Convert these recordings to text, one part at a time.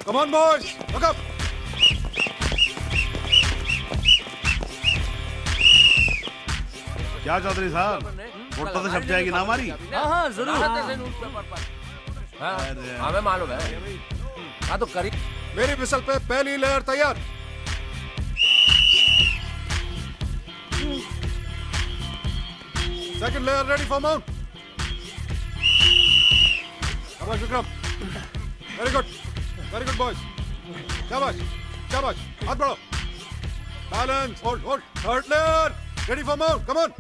Come on, boys. Look up. क्या चौधरी साहब, photo तो छप जाएगी ना हमारी? हाँ जरूर। हमें मालूम है। हाँ तो करी। मेरी विसल पे पहली लेयर तैयार। Second layer ready for mount. शाबाश Vikram. Very good. Very good boys. शाबाश, शाबाश। हाथ बढ़ाओ। Balance. Hold. Third layer ready for mount. Come on.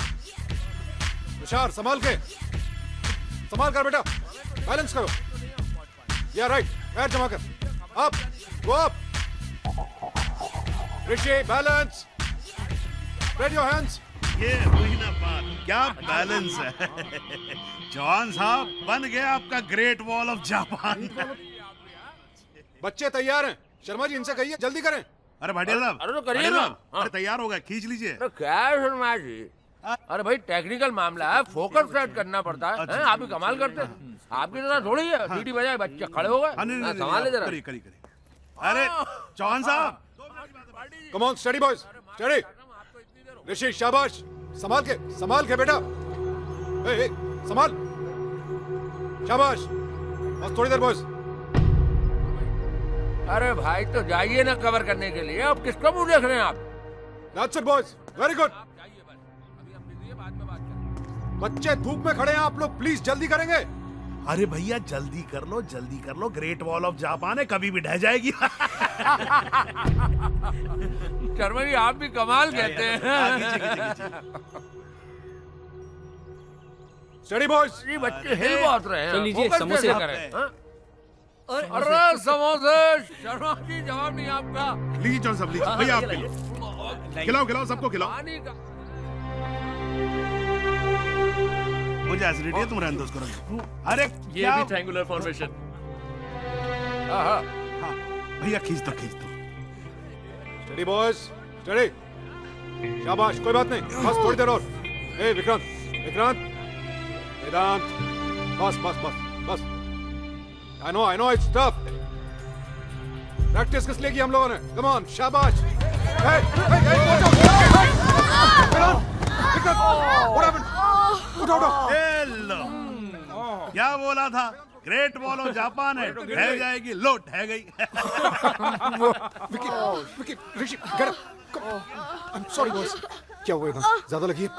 Tushar संभाल कर बेटा। बैलेंस करो। Yeah right. पैर जमा कर। Up. Go up. Rishi, balance. Spread your hands. ये हुई ना बात, क्या बैलेंस है। जवान साहब, बन गया आपका ग्रेट वॉल ऑफ जापान। बच्चे तैयार हैं। शर्मा जी इनसे कहिए जल्दी करें। अरे भाटिया साहब, अरे तो करिए भाटिया ना। साहब, अरे तैयार हो गया, खींच लीजिए। अरे क्या है शर्मा जी? अरे भाई टेक्निकल मामला है, फोकस सेट करना पड़ता है। हैं? आप भी कमाल करते हैं। आपकी तरह थोड़ी है, सीटी बजाए बच्चे खड़े हो गए। हाँ, नहीं, संभाल ले जरा। करिए। अरे चौहान साहब, come on study boys study. Rishi शाबाश। संभाल के बेटा। ए, संभाल। शाबाश। बस थोड़ी देर बॉयज। अरे भाई तो जाइए ना कवर करने के लिए। अब किसका मुंह देख रहे हैं आप? That's it boys, very good. बच्चे धूप में खड़े हैं, आप लोग प्लीज जल्दी करेंगे। अरे भैया जल्दी कर लो, ग्रेट वॉल ऑफ जापान है, कभी भी ढह जाएगी। शर्मा जी आप भी कमाल कहते हैं। Study boys. जी बच्चे हिल बहुत रहे हैं। चल लीजिए, फोकस समोसे कैसे करें? हाँ? अरे समोसे। शर्मा जी जवाब नहीं आपका। लीजिए चौहान साहब, लीजिए भैया, आप खिलाओ, सबको खिलाओ। पानी का मुझे एसिडिटी है, तुम रहने दो उसको। अरे ये क्या? भी ट्रायंगुलर फॉर्मेशन। हाँ। हाँ, भैया खींच दो। Study boys study. शाबाश, कोई बात नहीं, बस थोड़ी देर और। ए विक्रांत वेदांत, बस। I know it's tough. Practice किस लिए की हम लोगों ने? कम ऑन, शाबाश। उठो। ए लो, क्या बोला था? ग्रेट वॉल ऑफ जापान है, ढह जाएगी। लो ढह गई। विकी, ऋषि, get up. I'm sorry boys. क्या हुआ इधर? ज्यादा लगी है?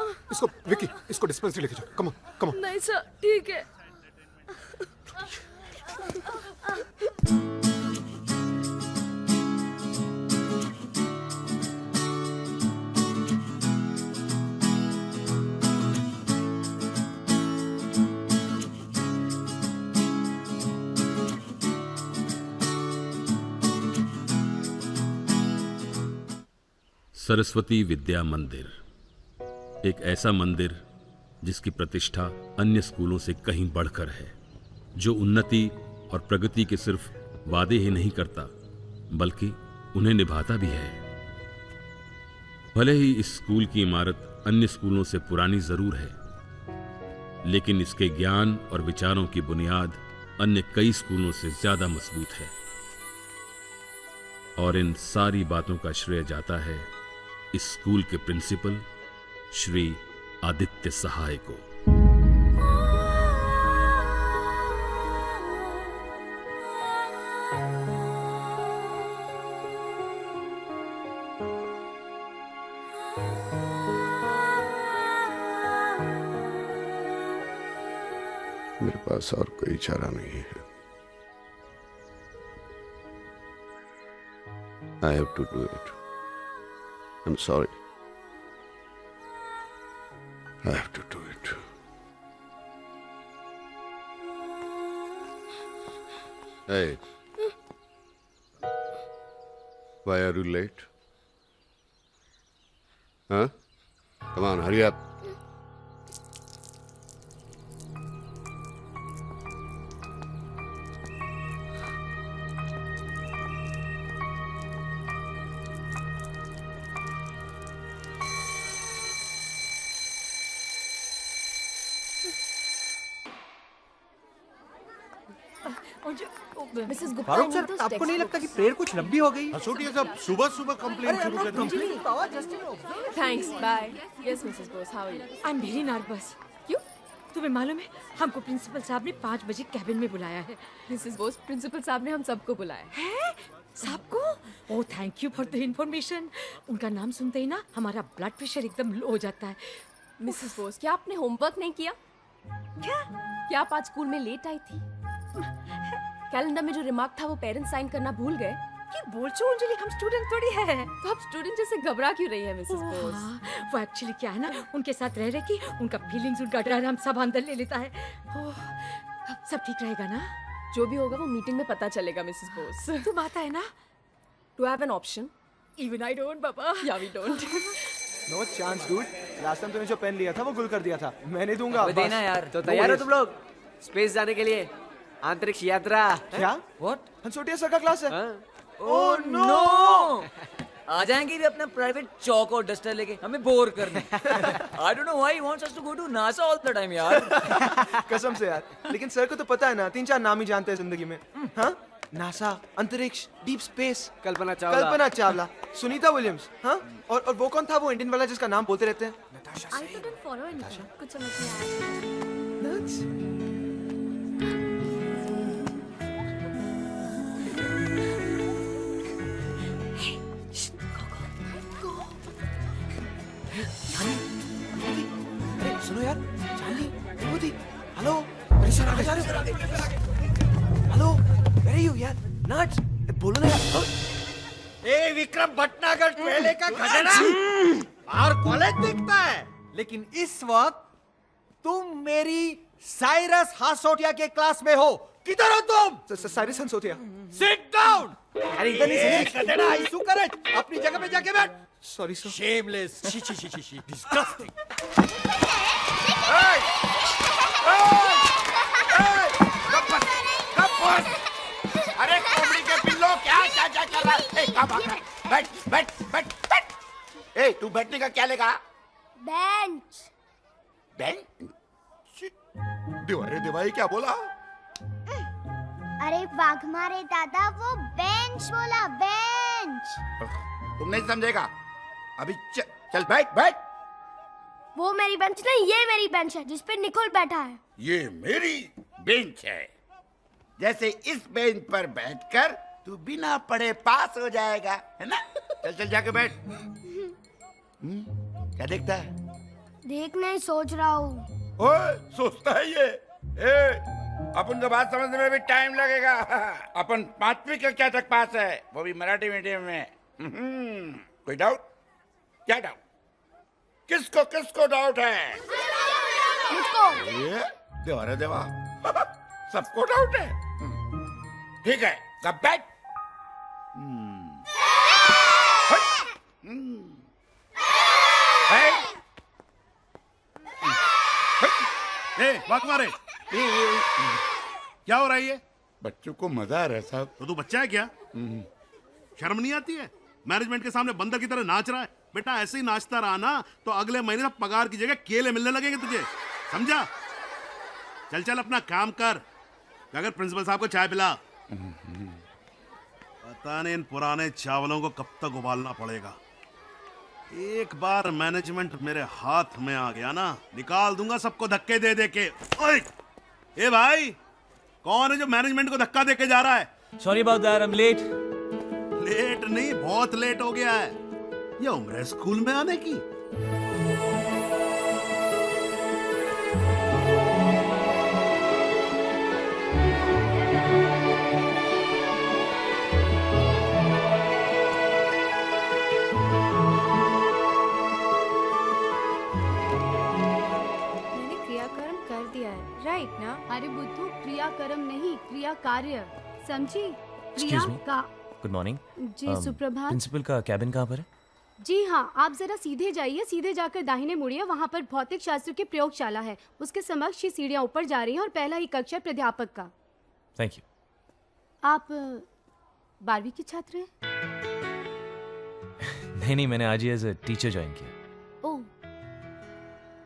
इसको डिस्पेंसरी लेके जाओ। Come on. नहीं सर, ठीक है। सरस्वती विद्या मंदिर, एक ऐसा मंदिर जिसकी प्रतिष्ठा अन्य स्कूलों से कहीं बढ़कर है, जो उन्नति और प्रगति के सिर्फ वादे ही नहीं करता बल्कि उन्हें निभाता भी है। भले ही इस स्कूल की इमारत अन्य स्कूलों से पुरानी जरूर है, लेकिन इसके ज्ञान और विचारों की बुनियाद अन्य कई स्कूलों से ज्यादा मजबूत है। और इन सारी बातों का श्रेय जाता है इस स्कूल के प्रिंसिपल श्री आदित्य सहाय को। मेरे पास और कोई चारा नहीं है। I have to do it. I'm sorry. I have to do it. Hey. Why are you late? Huh? Come on, hurry up. Mrs Gupta, Farooq sir, आपको नहीं लगता कि प्रेयर कुछ लंबी हो गई? हसूटिया साहब सुबह सुबह कंप्लेंट शुरू कर दो। Thanks, bye. Yes Mrs Bose, how are you? I am very nervous. क्यों? तुम्हें मालूम है हमको प्रिंसिपल साहब ने 5 बजे कैबिन में बुलाया है। मिसेस बोस, प्रिंसिपल साहब ने हम सबको बुलाया है। है सबको? Oh thank you for the information. उनका नाम सुनते ही ना हमारा ब्लड प्रेशर एकदम लो हो जाता है। मिसेस बोस, क्या आपने होमवर्क नहीं किया? क्या आप आज स्कूल में लेट आई थी? कैलेंडर में जो रिमार्क था वो पेरेंट्स साइन करना भूल गए? ये बोल चो अंजलि, हम स्टूडेंट थोड़ी है। तो आप स्टूडेंट जैसे घबरा क्यों रही है मिसेस बोस? हाँ, वो एक्चुअली क्या है ना, उनके साथ रह की उनका फीलिंग्स, उनका डर हम सब अंदर ले लेता है। ओह, सब ठीक रहेगा ना? जो भी होगा वो मीटिंग में पता चलेगा मिसेस बोस। तुम आता है ना? Do have an option? Even I don't बाबा। Yeah we don't. No chance dude. Last time तूने जो पेन लिया था वो गुल कर दिया था। मैं नहीं दूंगा। देना यार। तो तैयार हो तुम लोग स्पेस जाने के लिए? अंतरिक्ष यात्रा। क्या? व्हाट? हंसोटिया सर का क्लास है। Oh no! आ जाएंगे भी अपना प्राइवेट चौक और डस्टर लेके हमें बोर करने। I don't know why he wants us to go to NASA all the time यार। कसम से यार। लेकिन सर को तो पता है ना, 3-4 नाम ही जानते हैं जिंदगी में। हाँ? नासा, अंतरिक्ष, deep space. Kalpana Chawla, Sunita Williams. हाँ? और वो कौन था वो इंडियन वाला जिसका नाम बोलते रहते हैं? I couldn't follow anything. कुछ समझ नहीं आया। अरे सुनो यार, चांदी, विभूति, हेलो, अरे सर आगे जा रहे हो? हेलो, where are you यार? नट्स, बोलो ना यार। ए विक्रम भटनागर पहले का खजाना और कॉलेज दिखता है, लेकिन इस वक्त तुम मेरी साइरस हासोटिया के क्लास में हो। किधर हो तुम? साइरस हंसोटिया। Sit down. अरे इधर नहीं खजाना आइसू करे, अपनी जगह पे जाके बैठ। Sorry sir. Shameless, she disgusting. अरे कोमड़ी के पिल्लो, क्या कर रहा है? कब आ गया? बैठ। ए तू बैठने का क्या लेगा? बेंच। दिवाई क्या बोला? अरे वाघमारे दादा, वो बेंच बोला, बेंच। तुम नहीं समझेगा अभी। चल बैठ। वो मेरी बेंच नहीं, ये मेरी बेंच है जिस पे निकोल बैठा है। ये मेरी बेंच है। जैसे इस बेंच पर बैठकर तू बिना पढ़े पास हो जाएगा, है ना? चल जाके बैठ। क्या देखता है? देख नहीं, सोच रहा हूँ। ओए, सोचता है ये। अपन को बात समझने में भी टाइम लगेगा। अपन 5वीं कक्षा तक पास है, वो भी मराठी मीडियम में। कोई डाउट? क्या डाउट? किसको डाउट है? मुझको। ये देवा सबको डाउट है। ठीक है, सब बैठ। वाकमारे क्या हो रहा है ये? बच्चों को मजा आ रहा है साहब। तो तू बच्चा है क्या? शर्म नहीं आती है? मैनेजमेंट के सामने बंदर की तरह नाच रहा है। बेटा ऐसे ही नाचता रहा ना तो अगले महीने पगार की जगह केले मिलने लगेंगे तुझे, समझा? चल अपना काम कर। अगर प्रिंसिपल साहब को चाय पिला। पता नहीं इन पुराने चावलों को कब तक उबालना पड़ेगा। एक बार मैनेजमेंट मेरे हाथ में आ गया ना, निकाल दूंगा सबको धक्के दे के। ओए! ए भाई, कौन है जो मैनेजमेंट को धक्का देके जा रहा है? Sorry about that, I am late. Late नहीं, बहुत लेट हो गया है। ये उम्र है स्कूल में आने की। राइट ना? अरे बुद्धू, क्रिया कर्म नहीं, क्रिया कार्य, समझी? Excuse me? गुड मॉर्निंग जी सुप्रभात। प्रिंसिपल का कैबिन कहाँ पर है? जी हाँ, आप जरा सीधे जाइए, सीधे जाकर दाहिने मुड़िए, वहाँ पर भौतिक शास्त्र की प्रयोगशाला है। उसके समक्ष ही सीढ़ियाँ ऊपर जा रही हैं और पहला ही कक्षा प्राध्यापक का। Thank you. आप 12वीं की छात्र हैं? नहीं, मैंने आज ही एज अ टीचर ज्वाइन किया। ओह,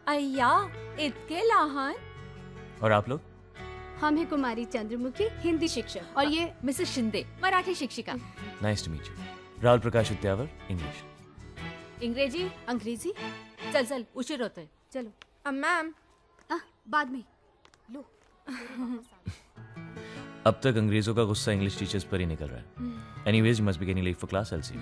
अय्या, इतके लहान। और आप लोग? हम हैं कुमारी चंद्रमुखी, हिंदी शिक्षक, और ये मिसेस शिंदे, मराठी शिक्षिका। Nice to meet you. Rahul Prakash Udyavar, English. इंग्रेजी अंग्रेजी। चल चल उशीर होतोय। चलो मैम बाद में लो। अब तक अंग्रेजों का गुस्सा इंग्लिश टीचर्स पर ही निकल रहा है। Anyways, you must be getting late for class, I will see you.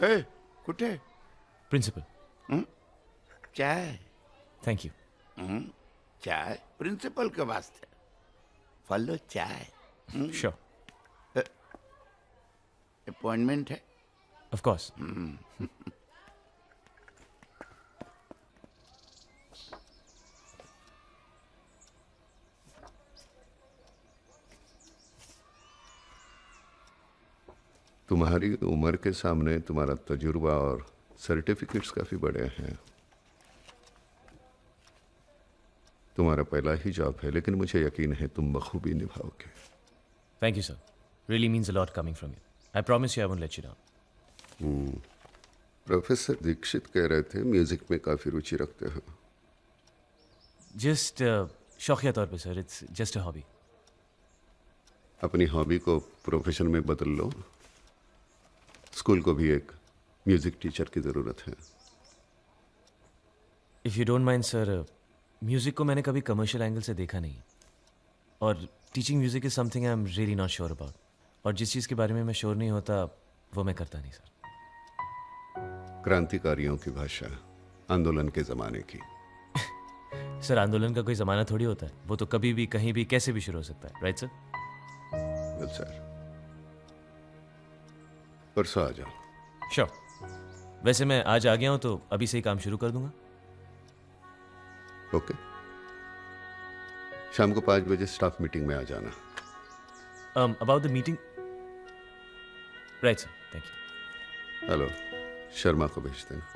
ए, कुठे प्रिंसिपल। चाय? Thank you. चाय प्रिंसिपल के वास्ते। फॉलो चाय। श्योर, अपॉइंटमेंट है? Of course. तुम्हारी उम्र के सामने तुम्हारा तजुर्बा और सर्टिफिकेट्स काफ़ी बड़े हैं। तुम्हारा पहला ही जॉब है, लेकिन मुझे यकीन है तुम बखूबी निभाओगे। Thank you sir, really means a lot coming from you. I promise you I won't let you down. Professor Dixit कह रहे थे म्यूजिक में काफ़ी रुचि रखते हो। जस्ट शौकिया तौर पे sir, it's just a hobby. अपनी हॉबी को प्रोफेशन में बदल लो। स्कूल को भी एक म्यूजिक टीचर की ज़रूरत है। If you don't mind sir, music को मैंने कभी कमर्शियल एंगल से देखा नहीं, और teaching music is something I am really not sure about. और जिस चीज़ के बारे में मैं श्योर नहीं होता वो मैं करता नहीं सर। क्रांतिकारियों की भाषा, आंदोलन के ज़माने की। सर, आंदोलन का कोई ज़माना थोड़ी होता है, वो तो कभी भी कहीं भी कैसे भी शुरू हो सकता है, राइट सर? वेल सर, परसों आ जाओ। श्योर। वैसे मैं आज आ गया हूँ तो अभी से ही काम शुरू कर दूंगा। ओके, शाम को 5 बजे स्टाफ मीटिंग में आ जाना। About the meeting, right sir, thank you. Hello, Sharma को भेज देना।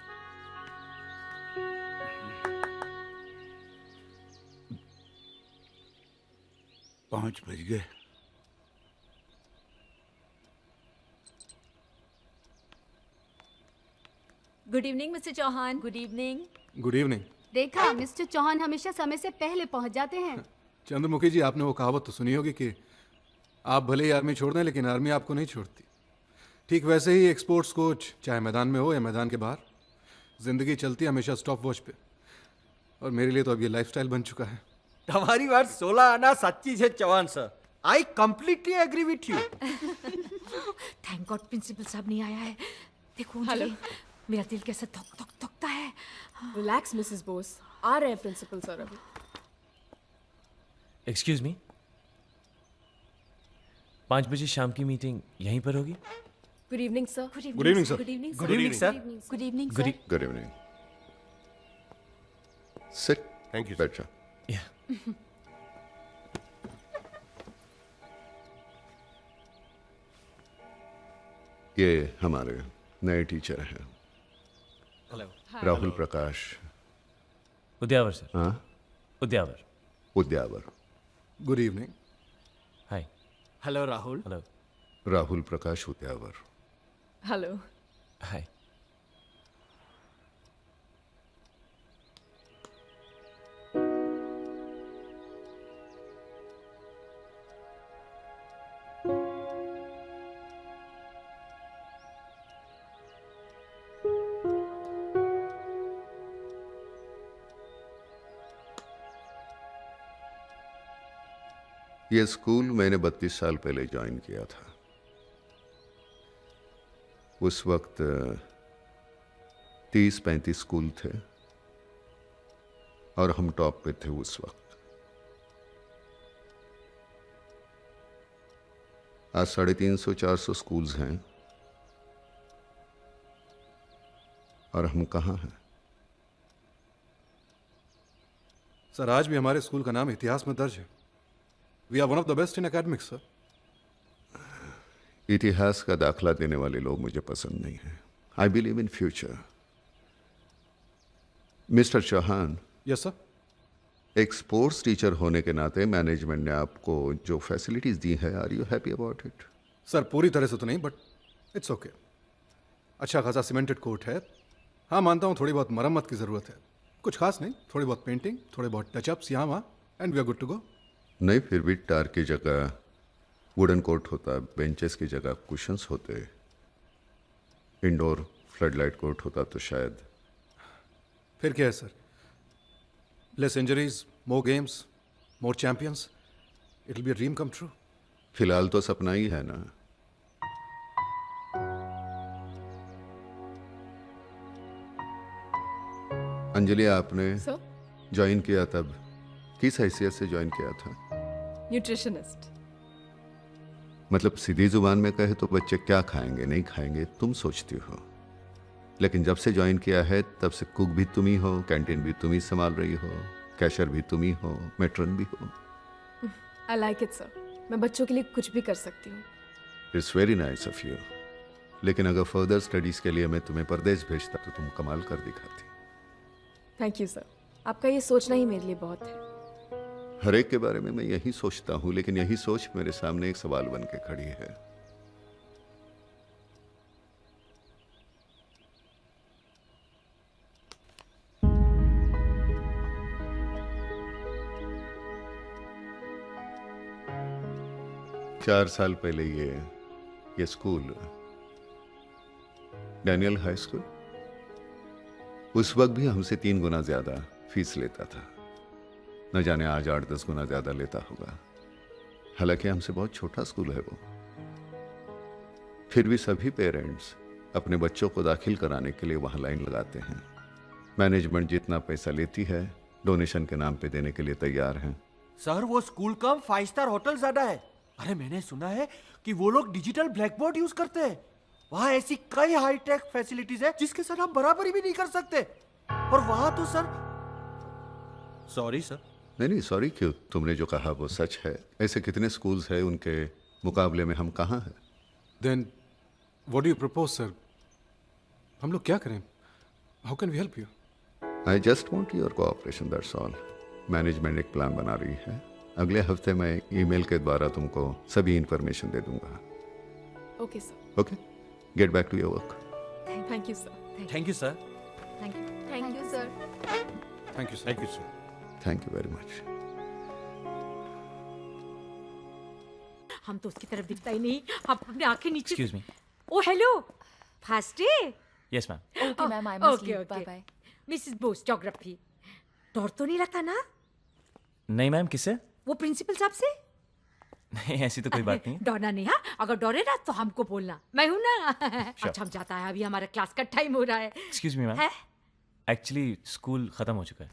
पाँच बज गए। Good evening mister Chauhan. Good evening. Good evening. देखा, मिस्टर चौहान हमेशा समय से पहले पहुंच जाते हैं। चंद्रमुखी जी, आपने वो कहावत तो सुनी होगी कि आप भले ही आर्मी छोड़ दें, लेकिन आर्मी आपको नहीं छोड़ती। ठीक वैसे ही एक स्पोर्ट्स कोच, चाहे मैदान में हो या मैदान के बाहर, जिंदगी चलती है हमेशा स्टॉप वॉच पे। और मेरे लिए तो अब ये लाइफस्टाइल बन चुका है। તમારી વાત 16 આના સાચી છે Chauhan sir. I completely agree with you. Thank God principal साहब नहीं आया है। देखो हेलो, मेरा दिल कैसा धक धक धकता है। रिलैक्स मिसेस बोस, आ रहे हैं प्रिंसिपल सर अभी। एक्सक्यूज मी, 5 बजे शाम की मीटिंग यहीं पर होगी? Good evening sir. Good evening sir. Good evening good evening sir. Good evening good sir. Good evening. Sit. Thank you. बैठ जाओ। या ये हमारे नए टीचर हैं, हेलो। राहुल प्रकाश। उद्यावर सर। हाँ, Udyavar. Udyavar. Good evening. Hi. Hello Rahul. Hello. Rahul Prakash Udyavar. Hello. Hi. ये स्कूल मैंने 32 साल पहले ज्वाइन किया था। उस वक्त 30-35 स्कूल थे और हम टॉप पे थे उस वक्त। आज 350-400 स्कूल्स हैं और हम कहाँ हैं? सर, आज भी हमारे स्कूल का नाम इतिहास में दर्ज है। We are one of the best in academics sir. इतिहास का दाखला देने वाले लोग मुझे पसंद नहीं हैं। I believe in future. Mister Chauhan. Yes sir. एक स्पोर्ट्स टीचर होने के नाते मैनेजमेंट ने आपको जो फैसिलिटीज दी है, are you happy about it? Sir पूरी तरह से तो नहीं, बट इट्स ओके। अच्छा खासा सीमेंटेड कोर्ट है। हाँ मानता हूँ थोड़ी बहुत मरम्मत की ज़रूरत है, कुछ खास नहीं, थोड़ी बहुत पेंटिंग, थोड़े बहुत टचअप्स यहाँ वहाँ, and we are good to go. नहीं, फिर भी टार की जगह वुडन कोर्ट होता, बेंचेस की जगह कुशंस होते, इंडोर फ्लडलाइट कोर्ट होता तो शायद। फिर क्या है sir, less injuries, more games, more champions, it will be a dream come true. फिलहाल तो सपना ही है ना। अंजलि, आपने सर, ज्वाइन किया तब किस हैसियत से ज्वाइन किया था? न्यूट्रिशनिस्ट। मतलब सीधी जुबान में कहे तो बच्चे क्या खाएंगे नहीं खाएंगे तुम सोचती हो, लेकिन जब से ज्वाइन किया है तब से कुक भी तुम ही हो, कैंटीन भी तुम ही संभाल रही हो, कैशियर भी तुम ही हो, मेट्रन भी हो। आई लाइक इट सर, मैं बच्चों के लिए कुछ भी कर सकती हूँ। It's very nice of you. लेकिन अगर फर्दर स्टडीज के लिए मैं तुम्हें परदेश भेजता तो तुम कमाल कर दिखाती। थैंक यू सर, आपका ये सोचना ही मेरे लिए बहुत है। हर एक के बारे में मैं यही सोचता हूँ, लेकिन यही सोच मेरे सामने एक सवाल बन के खड़ी है। चार साल पहले ये स्कूल, डैनियल हाई स्कूल, उस वक्त भी हमसे 3 गुना ज्यादा फीस लेता था। न जाने आज 8-10 गुना ज्यादा लेता होगा। हालांकि हमसे बहुत छोटा स्कूल है वो। फिर भी सभी पेरेंट्स अपने बच्चों को दाखिल कराने के लिए वहां लाइन लगाते हैं। मैनेजमेंट जितना पैसा लेती है डोनेशन के नाम पे देने के लिए तैयार हैं। सर वो स्कूल कम 5 स्टार होटल ज्यादा है। अरे मैंने सुना है कि वो लोग डिजिटल ब्लैक बोर्ड यूज करते हैं। वहाँ ऐसी कई हाईटेक फैसिलिटीज है जिसके साथ हम बराबरी भी नहीं कर सकते। और वहां तो सर, सॉरी सर। नहीं सॉरी क्यों, तुमने जो कहा वो सच है। ऐसे कितने स्कूल्स हैं, उनके मुकाबले में हम कहाँ हैं। Then what do you propose sir? हम लोग क्या करें? How can we help you? I just want your cooperation, that's all. Management एक प्लान बना रही है। अगले हफ्ते मैं ईमेल के द्वारा तुमको सभी इंफॉर्मेशन दे दूंगा। Okay sir. Okay, get back to your work. Thank you sir. Thank you sir. Thank you. Thank you sir. Thank you sir. Thank you sir. Thank you very much. हम तो उसकी तरफ दिखता ही नहीं, हम अपने आंखें नीचे। Excuse me. Oh hello, fast day. Yes ma'am. Okay ma'am, I must leave, okay bye bye. Mrs Bose, geography. डर तो नहीं लगता ना नहीं मैम, किससे? वो प्रिंसिपल साहब से? नहीं ऐसी तो कोई बात नहीं। डरना नहीं। हाँ, अगर डरे ना तो हमको बोलना, मैं हूं ना। अच्छा हम जाता है, अभी हमारा क्लास का टाइम हो रहा है। एक्सक्यूज मी मैम, है? एक्चुअली स्कूल खत्म हो चुका है।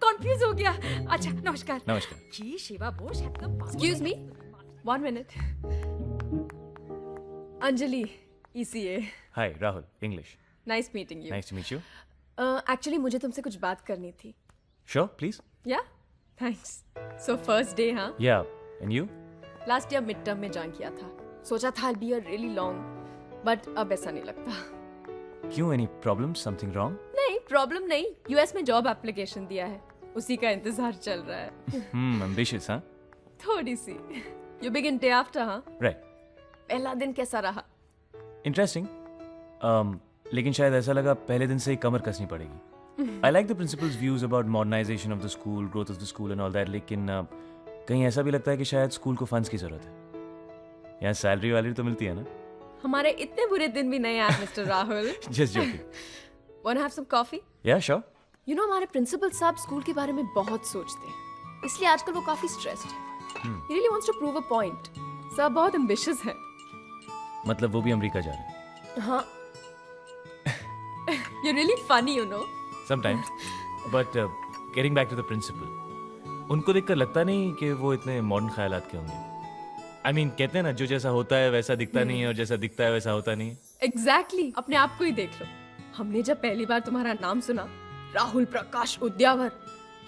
कंफ्यूज हो गया। अच्छा नमस्कार। नमस्कार। जी शिवा बोस एकदम। Excuse me, 1 minute. Anjali, ECA। Hi Rahul, English. Nice meeting you. Nice to meet you. Actually मुझे तुमसे कुछ बात करनी थी। Sure please. Yeah thanks. So first day, हाँ? Yeah, and you? Last year mid term में ज्वाइन किया था। सोचा था I'll be a really long, but अब ऐसा नहीं लगता। क्यों, एनी प्रॉब्लम, समथिंग रॉन्ग? नहीं, प्रॉब्लम नहीं। US में जॉब एप्लीकेशन दिया है, उसी का इंतजार चल रहा है। एम्बिशियस हाँ? थोड़ी सी। You begin day after, हाँ? राइट। पहला दिन कैसा रहा? इंटरेस्टिंग। लेकिन शायद ऐसा लगा पहले दिन से ही कमर कसनी पड़ेगी। I like the principal's views about modernization of the school, growth of the school and all that, लेकिन कहीं ऐसा भी लगता है कि शायद स्कूल को फंड्स की जरूरत है। यहाँ सैलरी वाली तो मिलती है ना? हमारे इतने बुरे दिन भी नहीं आए mister Rahul. Just joking. Wanna have some coffee? Yeah, sure. You know, हमारे प्रिंसिपल साहब स्कूल के बारे में बहुत सोचते हैं, इसलिए आजकल वो काफी स्ट्रेस्ड है। He really wants to prove a point. सब बहुत ambitious है। मतलब वो भी अमेरिका जा रहे हैं? हाँ। You're really funny, you know. Sometimes. But getting back to the principal, उनको देखकर लगता नहीं कि वो इतने मॉडर्न ख्यालात के होंगे। I mean, कहते हैं ना, जो जैसा होता है वैसा दिखता नहीं है और जैसा दिखता है वैसा होता नहीं है। Exactly. अपने आप को ही देख लो। हमने जब पहली बार तुम्हारा नाम सुना, राहुल प्रकाश उद्यावर,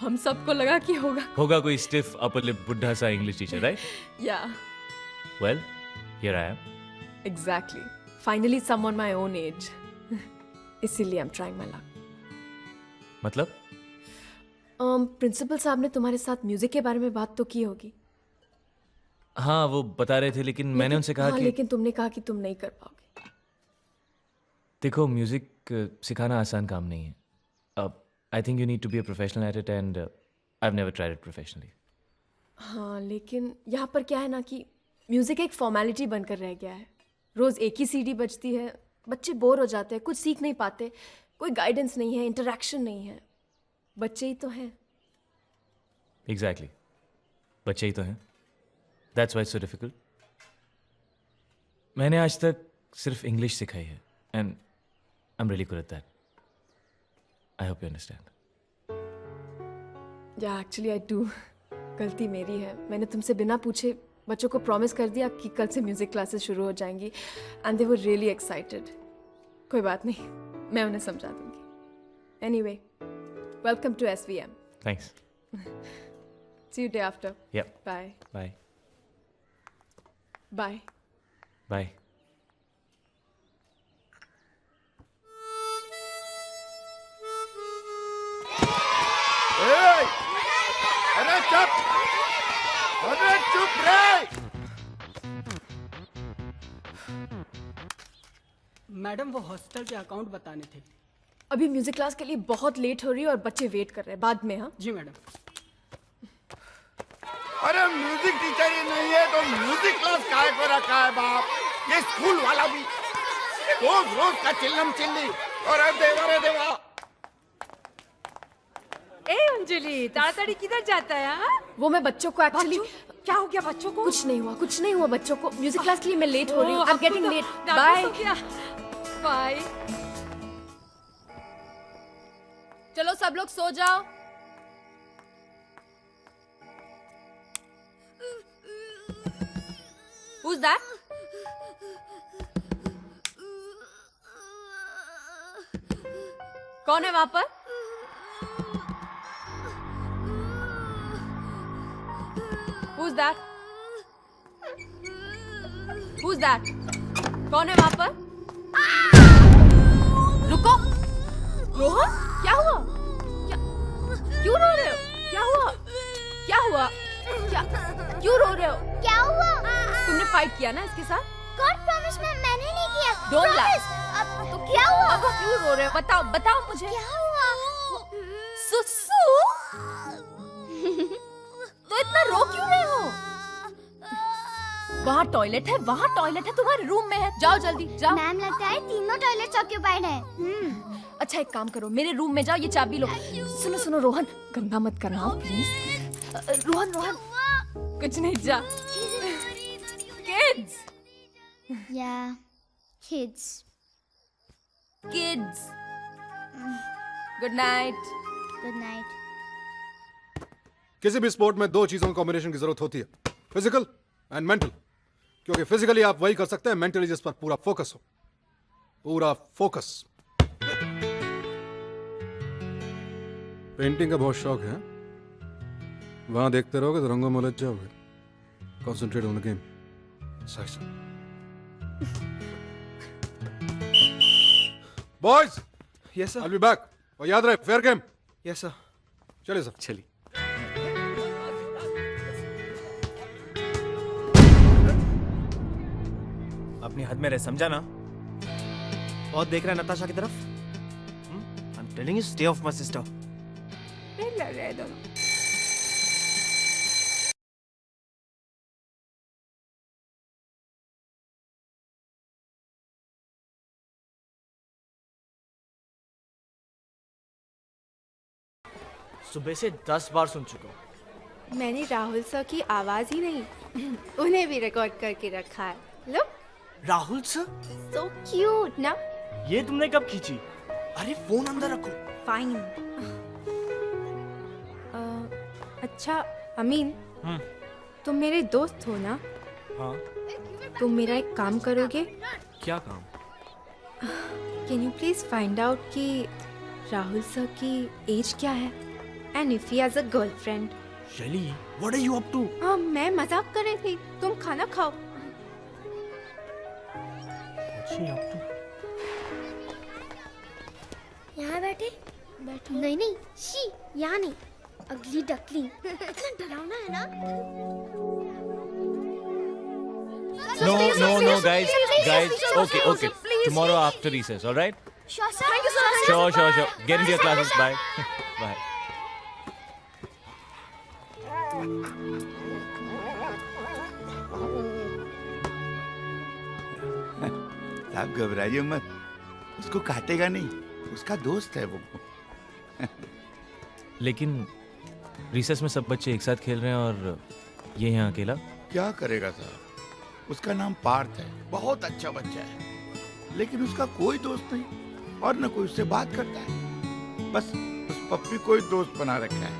हम सबको लगा कि होगा कोई स्टिफ अपर लिप बुढ़ा सा English teacher, right? Yeah. Well, here I am. Exactly. Finally, someone my own age. इसीलिए I'm trying my luck. मतलब? प्रिंसिपल साहब ने तुम्हारे साथ म्यूजिक के बारे में बात तो की होगी। हाँ वो बता रहे थे, लेकिन मैंने उनसे कहा हाँ, कि लेकिन तुमने कहा कि तुम नहीं कर पाओगे। देखो म्यूजिक सिखाना आसान काम नहीं है। अब I think you need to be a professional at it and I have never tried it professionally. हाँ, लेकिन यहाँ पर क्या है ना कि म्यूज़िक एक फॉर्मेलिटी बनकर रह गया है। रोज़ एक ही सीडी बजती है, बच्चे बोर हो जाते हैं, कुछ सीख नहीं पाते, कोई गाइडेंस नहीं है, इंटरेक्शन नहीं है। बच्चे ही तो हैं। एग्जैक्टली, बच्चे ही तो हैं। That's why it's so difficult. मैंने आज तक सिर्फ इंग्लिश सिखाई है and I am really good at that. I hope you understand. या एक्चुअली आई डू। गलती मेरी है, मैंने तुमसे बिना पूछे बच्चों को प्रॉमिस कर दिया कि कल से म्यूज़िक क्लासेस शुरू हो जाएंगी and they were really excited. कोई बात नहीं, मैं उन्हें समझा दूंगी। Anyway, welcome to SVM। Thanks. See you day after. Yep. Bye bye bye. Bye. अरे चुप, अरे चुप रे। मैडम वो हॉस्टल के अकाउंट बताने थे। अभी म्यूज़िक क्लास के लिए बहुत लेट हो रही है और बच्चे वेट कर रहे हैं। बाद में। हाँ जी मैडम। अरे म्यूजिक टीचर ही नहीं है तो म्यूजिक क्लास काहे को रखा है बाप? ये स्कूल वाला भी रोज रोज का चिल्लम चिल्ली। और रे देवा। ए अंजलि, ताड़ाताड़ी किधर जाता है? हाँ? वो मैं बच्चों को एक्चुअली। क्या हो गया बच्चों को? कुछ नहीं हुआ बच्चों को। म्यूज़िक क्लास के लिए मैं लेट हो रही हूँ। I am getting late. Bye bye. चलो सब लोग सो जाओ। Who's that? कौन है वहां पर? Who's that? Who's that? कौन है वहां पर? रुको। रोहन, क्या हुआ? क्यों रो रहे हो? क्या हुआ? क्या हुआ? क्यों रो रहे हो? क्या हुआ? तुमने फाइट किया ना इसके साथ? गॉड प्रॉमिस मैंने नहीं किया। Don't lie. अब तो क्या हुआ? अब क्यों रो रहे हो? बताओ मुझे। क्या हुआ? सुसु? तो इतना रो क्यों रहे हो? वहाँ टॉयलेट है तुम्हारे रूम में है। जाओ जल्दी जाओ। मैम लगता है तीनों टॉयलेट्स ऑक्यूपाइड है। अच्छा एक काम करो, मेरे रूम में जाओ, ये चाबी लो। सुनो रोहन, गंदा मत करना प्लीज। रोहन कुछ नहीं, जा। Kids. Yeah, kids. Good night. Good night. किसी भी स्पोर्ट में दो चीजों की कॉम्बिनेशन की जरूरत होती है, फिजिकल एंड मेंटल। क्योंकि फिजिकली आप वही कर सकते हैं, मेंटली जिस पर पूरा फोकस हो। पूरा फोकस। पेंटिंग का बहुत शौक है? वहां देखते रहोगे तो रंगों में उलझ जाओगे। Concentrate on the game. सही। Boys, yes sir. I will be back. और याद रहे, फेयर गेम। Yes sir. चलिए सर। चलिए। अपनी हद में रह, समझा ना? बहुत देख रहा है नताशा की तरफ। I am telling you, stay of my sister. लग रहा है दोनों। सुबह से 10 बार सुन चुका हूँ। मैंने राहुल सर की आवाज ही नहीं, उन्हें भी रिकॉर्ड करके रखा है। लो। राहुल सर? So cute ना? ये तुमने कब खींची? अरे फोन अंदर रखो। फाइन। अच्छा अमीन, तुम मेरे दोस्त हो ना? हाँ। तुम मेरा एक काम करोगे? क्या काम? Can you please find out कि राहुल सर की एज क्या है and if he has a girlfriend. Shaily, what are you up to? हाँ, मैं मजाक कर रही थी, तुम खाना खाओ। यहाँ बैठे? नहीं, शी, यहाँ नहीं। अगली डकली। इतना डरावना है ना? No, guys. Okay. Tomorrow after recess, all right? Sure, sir. Thank you, sir. Sure. Get into your classes. Bye. Bye. आप घबराइए मत, उसको काटेगा नहीं, उसका दोस्त है वो। लेकिन रिसेस में सब बच्चे एक साथ खेल रहे हैं और ये यहाँ अकेला। क्या करेगा साहब, उसका नाम पार्थ है, बहुत अच्छा बच्चा है, लेकिन उसका कोई दोस्त नहीं और न कोई उससे बात करता है। बस उस पप्पी को ही दोस्त बना रखा है,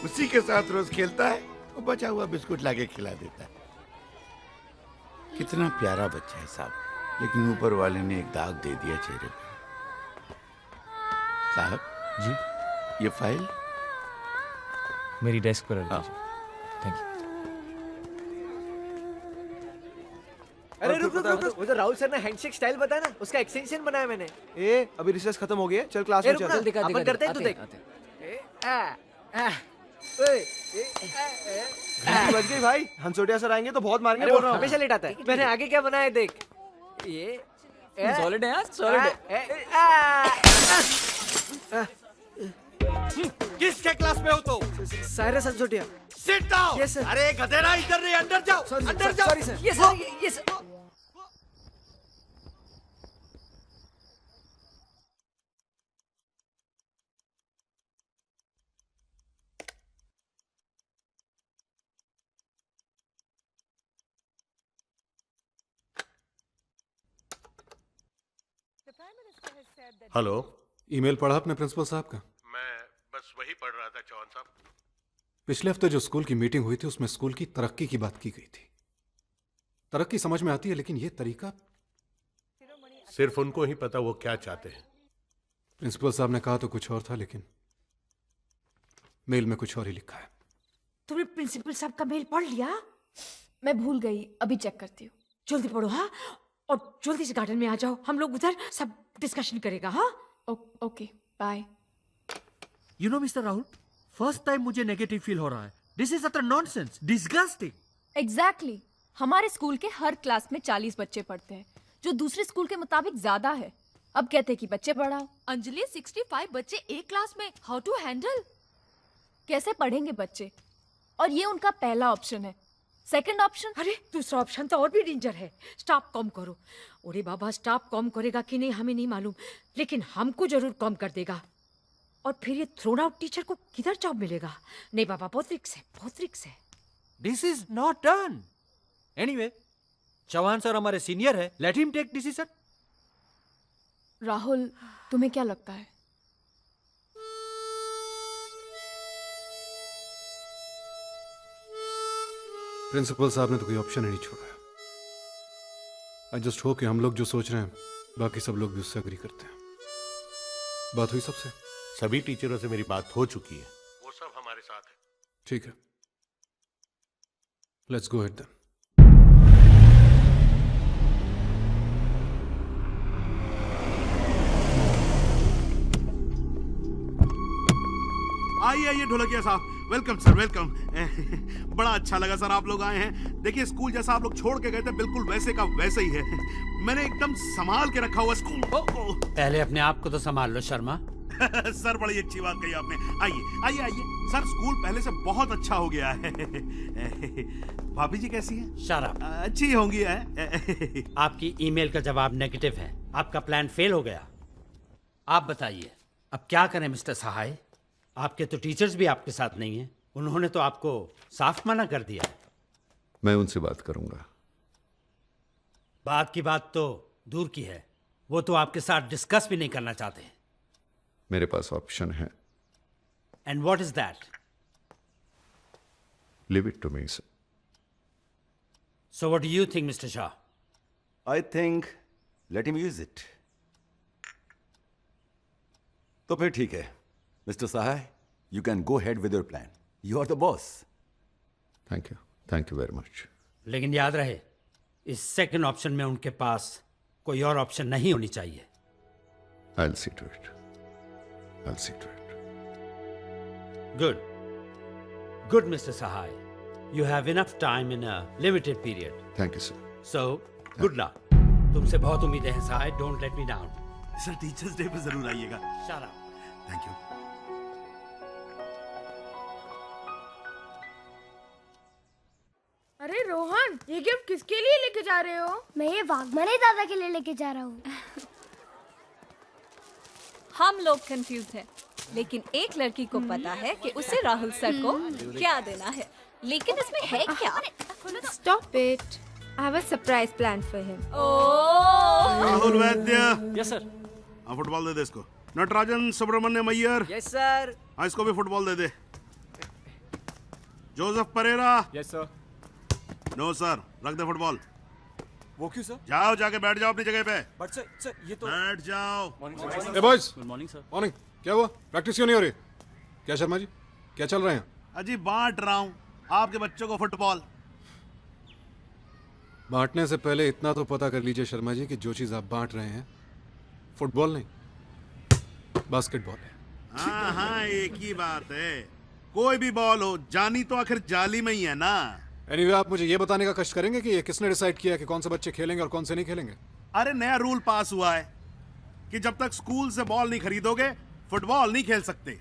उसी के साथ रोज खेलता है और बचा हुआ बिस्कुट लाके खिला देता है। कितना प्यारा बच्चा है साहब, लेकिन ऊपर वाले ने एक दाग दे दिया चेहरे पे। साहब जी, ये फाइल मेरी डेस्क पर रख दीजिए। Thank you. अरे रुक, वो जो राहुल सर ने हैंडशेक स्टाइल बताया ना, उसका एक्सटेंशन बनाया मैंने। ए, अभी रिसर्च खत्म हो गई है, चल क्लास में चल। अपन करते हैं, तू देख। बच गई भाई, हंसोटिया सर आएंगे तो बहुत मारेंगे। बोल रहा हूं, हमेशा लेट आता है। मैंने आगे क्या बनाया देख। ये सॉलिड है यार, सॉलिड है। किसके क्लास में हो तो? Cyrus Hansotia. Sit down. Yes sir. अरे गधेड़ा, इधर नहीं, अंदर जाओ, अंदर जाओ। Sorry sir. Yes sir. Hello, email पढ़ा आपने प्रिंसिपल साहब का? मैं बस वही पढ़ रहा था चौहान साहब। पिछले हफ्ते जो स्कूल की मीटिंग हुई थी उसमें स्कूल की तरक्की की बात की गई थी। तरक्की समझ में आती है, लेकिन ये तरीका सिर्फ उनको ही पता वो क्या चाहते हैं। प्रिंसिपल साहब ने कहा तो कुछ और था, लेकिन मेल में कुछ और ही लिखा है। तुमने प्रिंसिपल साहब का मेल पढ़ लिया? मैं भूल गई, अभी चेक करती हूँ। जल्दी पढ़ो हाँ, और जल्दी से गार्डन में आ जाओ, हम लोग उधर सब डिस्कशन करेगा। हाँ okay, bye. You know mister Rahul, first time मुझे नेगेटिव फील हो रहा है। This is utter nonsense, disgusting. Exactly. हमारे स्कूल के हर क्लास में 40 बच्चे पढ़ते हैं, जो दूसरे स्कूल के मुताबिक ज्यादा है। अब कहते कि बच्चे पढ़ाओ। अंजलि, 65 बच्चे एक क्लास में, हाउ टू हैंडल? कैसे पढ़ेंगे बच्चे? और ये उनका पहला ऑप्शन है। Second option? अरे दूसरा ऑप्शन तो और भी डेंजर है, स्टाफ कम करो। अरे बाबा, स्टाफ कम करेगा कि नहीं हमें नहीं मालूम, लेकिन हमको जरूर कम कर देगा। और फिर ये थ्रोन आउट टीचर को किधर जॉब मिलेगा? नहीं बाबा, बहुत रिक्स है, बहुत रिक्स है। This is not done. Anyway, Chauhan sir हमारे सीनियर है, let him take decision. Rahul, तुम्हें क्या लगता है? प्रिंसिपल साहब ने तो कोई ऑप्शन ही नहीं छोड़ा है। आई जस्ट होप कि हम लोग जो सोच रहे हैं बाकी सब लोग भी उससे एग्री करते हैं। बात हुई सबसे? सभी टीचरों से मेरी बात हो चुकी है, वो सब हमारे साथ है। ठीक है, लेट्स गो अहेड देन। आइए ढोलकिया साहब, वेलकम सर, वेलकम। बड़ा अच्छा लगा सर आप लोग आए हैं। देखिए, स्कूल जैसा आप लोग छोड़ के गए थे, बिल्कुल वैसे का वैसे ही है। मैंने एकदम संभाल के रखा हुआ स्कूल। पहले अपने आप को तो संभाल लो शर्मा। सर, बड़ी अच्छी बात कही आपने। आइए सर, स्कूल पहले से बहुत अच्छा हो गया है। भाभी जी कैसी हैं? शराब अच्छी होंगी है। आपकी ईमेल का जवाब नेगेटिव है, आपका प्लान फेल हो गया। आप बताइए अब क्या करें मिस्टर सहाय? आपके तो टीचर्स भी आपके साथ नहीं हैं, उन्होंने तो आपको साफ मना कर दिया है। मैं उनसे बात करूंगा। बात की बात तो दूर की है, वो तो आपके साथ डिस्कस भी नहीं करना चाहते। मेरे पास ऑप्शन है। And what is that? Leave it to me sir. So what do you think mister Shah? I think let him use it. तो फिर ठीक है mister Sahay, you can go ahead with your plan. You are the boss. Thank you very much. लेकिन याद रहे, इस second option में उनके पास कोई और ऑप्शन नहीं होनी चाहिए। I'll see to it. Good, Mr. Sahai. You have enough time in a limited period. Thank you, sir. So good luck. तुमसे बहुत उम्मीदें हैं Sahay, don't let me down. Sir teachers day पे जरूर आइएगा। Shut up. Thank you. अरे रोहन, ये gift किसके लिए लेके जा रहे हो? मैं ये वाघमारे दादा के लिए लेके जा रहा हूँ। हम लोग कंफ्यूज हैं, लेकिन एक लड़की को पता है कि उसे राहुल सर को क्या देना है, लेकिन इसमें है क्या? Stop it. I have a surprise plan for him. Rahul Vaidya. Yes sir. हाँ फुटबॉल दे दे इसको। नटराजन सुब्रमण्यम अय्यर। Yes sir. हाँ इसको भी फुटबॉल दे दे। Joseph Pereira. Yes sir. No sir, रख दे फुटबॉल। वो क्यों सर? जाओ जाके बैठ जाओ अपनी जगह पे। बट सर ये तो बैठ जाओ। ए boys, good morning sir. Morning. क्या हुआ? प्रैक्टिस क्यों नहीं हो रही? क्या शर्मा जी, क्या चल रहे हैं? अजी बांट रहा हूँ आपके बच्चों को फुटबॉल। बांटने से पहले इतना तो पता कर लीजिए शर्मा जी कि जो चीज आप बांट रहे हैं फुटबॉल नहीं, बास्केटबॉल है। हाँ हाँ एक ही बात है, कोई भी बॉल हो, जानी तो आखिर जाली में ही है ना। एनीवे आप मुझे ये बताने का कष्ट करेंगे कि ये किसने डिसाइड किया कि कौन से बच्चे खेलेंगे और कौन से नहीं खेलेंगे? अरे नया रूल पास हुआ है कि जब तक स्कूल से बॉल नहीं खरीदोगे फुटबॉल नहीं खेल सकते।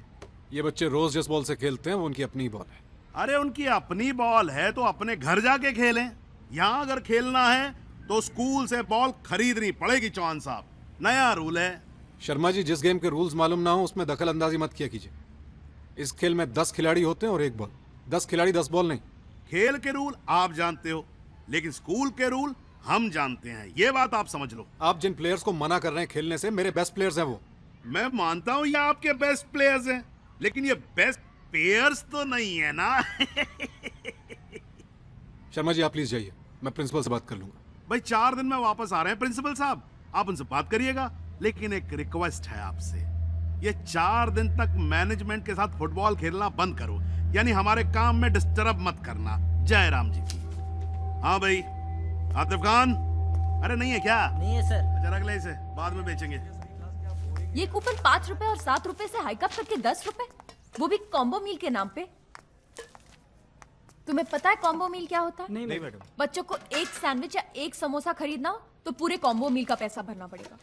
ये बच्चे रोज जिस बॉल से खेलते हैं वो उनकी अपनी बॉल है। अरे उनकी अपनी बॉल है तो अपने घर जाके खेलें। यहाँ अगर खेलना है तो स्कूल से बॉल खरीदनी पड़ेगी। चौहान साहब, नया रूल है। शर्मा जी, जिस गेम के रूल्स मालूम ना हो उसमें दखल अंदाजी मत किया कीजिए। इस खेल में 10 खिलाड़ी होते हैं और एक बॉल। 10 खिलाड़ी 10 बॉल नहीं। खेल के रूल आप जानते हो, लेकिन स्कूल के रूल हम जानते हैं, ये बात आप समझ लो। आप जिन प्लेयर्स को मना कर रहे हैं खेलने से, मेरे बेस्ट प्लेयर्स हैं वो। मैं मानता हूँ ये आपके बेस्ट प्लेयर्स हैं, लेकिन ये बेस्ट प्लेयर्स तो नहीं है ना। शर्मा जी आप प्लीज जाइए, मैं प्रिंसिपल से बात कर लूंगा। भाई 4 दिन में वापस आ रहे हैं प्रिंसिपल साहब, आप उनसे बात करिएगा। लेकिन एक रिक्वेस्ट है आपसे, ये 4 दिन तक मैनेजमेंट के साथ फुटबॉल खेलना बंद करो, यानी हमारे काम में डिस्टर्ब मत करना। जय राम जी की। हाँ भाई आतिफ खान। अरे नहीं है क्या? नहीं है सर। अच्छा रख ले इसे, बाद में बेचेंगे। ये कूपन 5 रुपए और 7 रुपए से हाईकअप करके 10 रुपए, वो भी कॉम्बो मील के नाम पे। तुम्हें पता है कॉम्बो मील क्या होता है? नहीं मैडम। बच्चों को एक सैंडविच या एक समोसा खरीदना हो तो पूरे कॉम्बो मील का पैसा भरना पड़ेगा।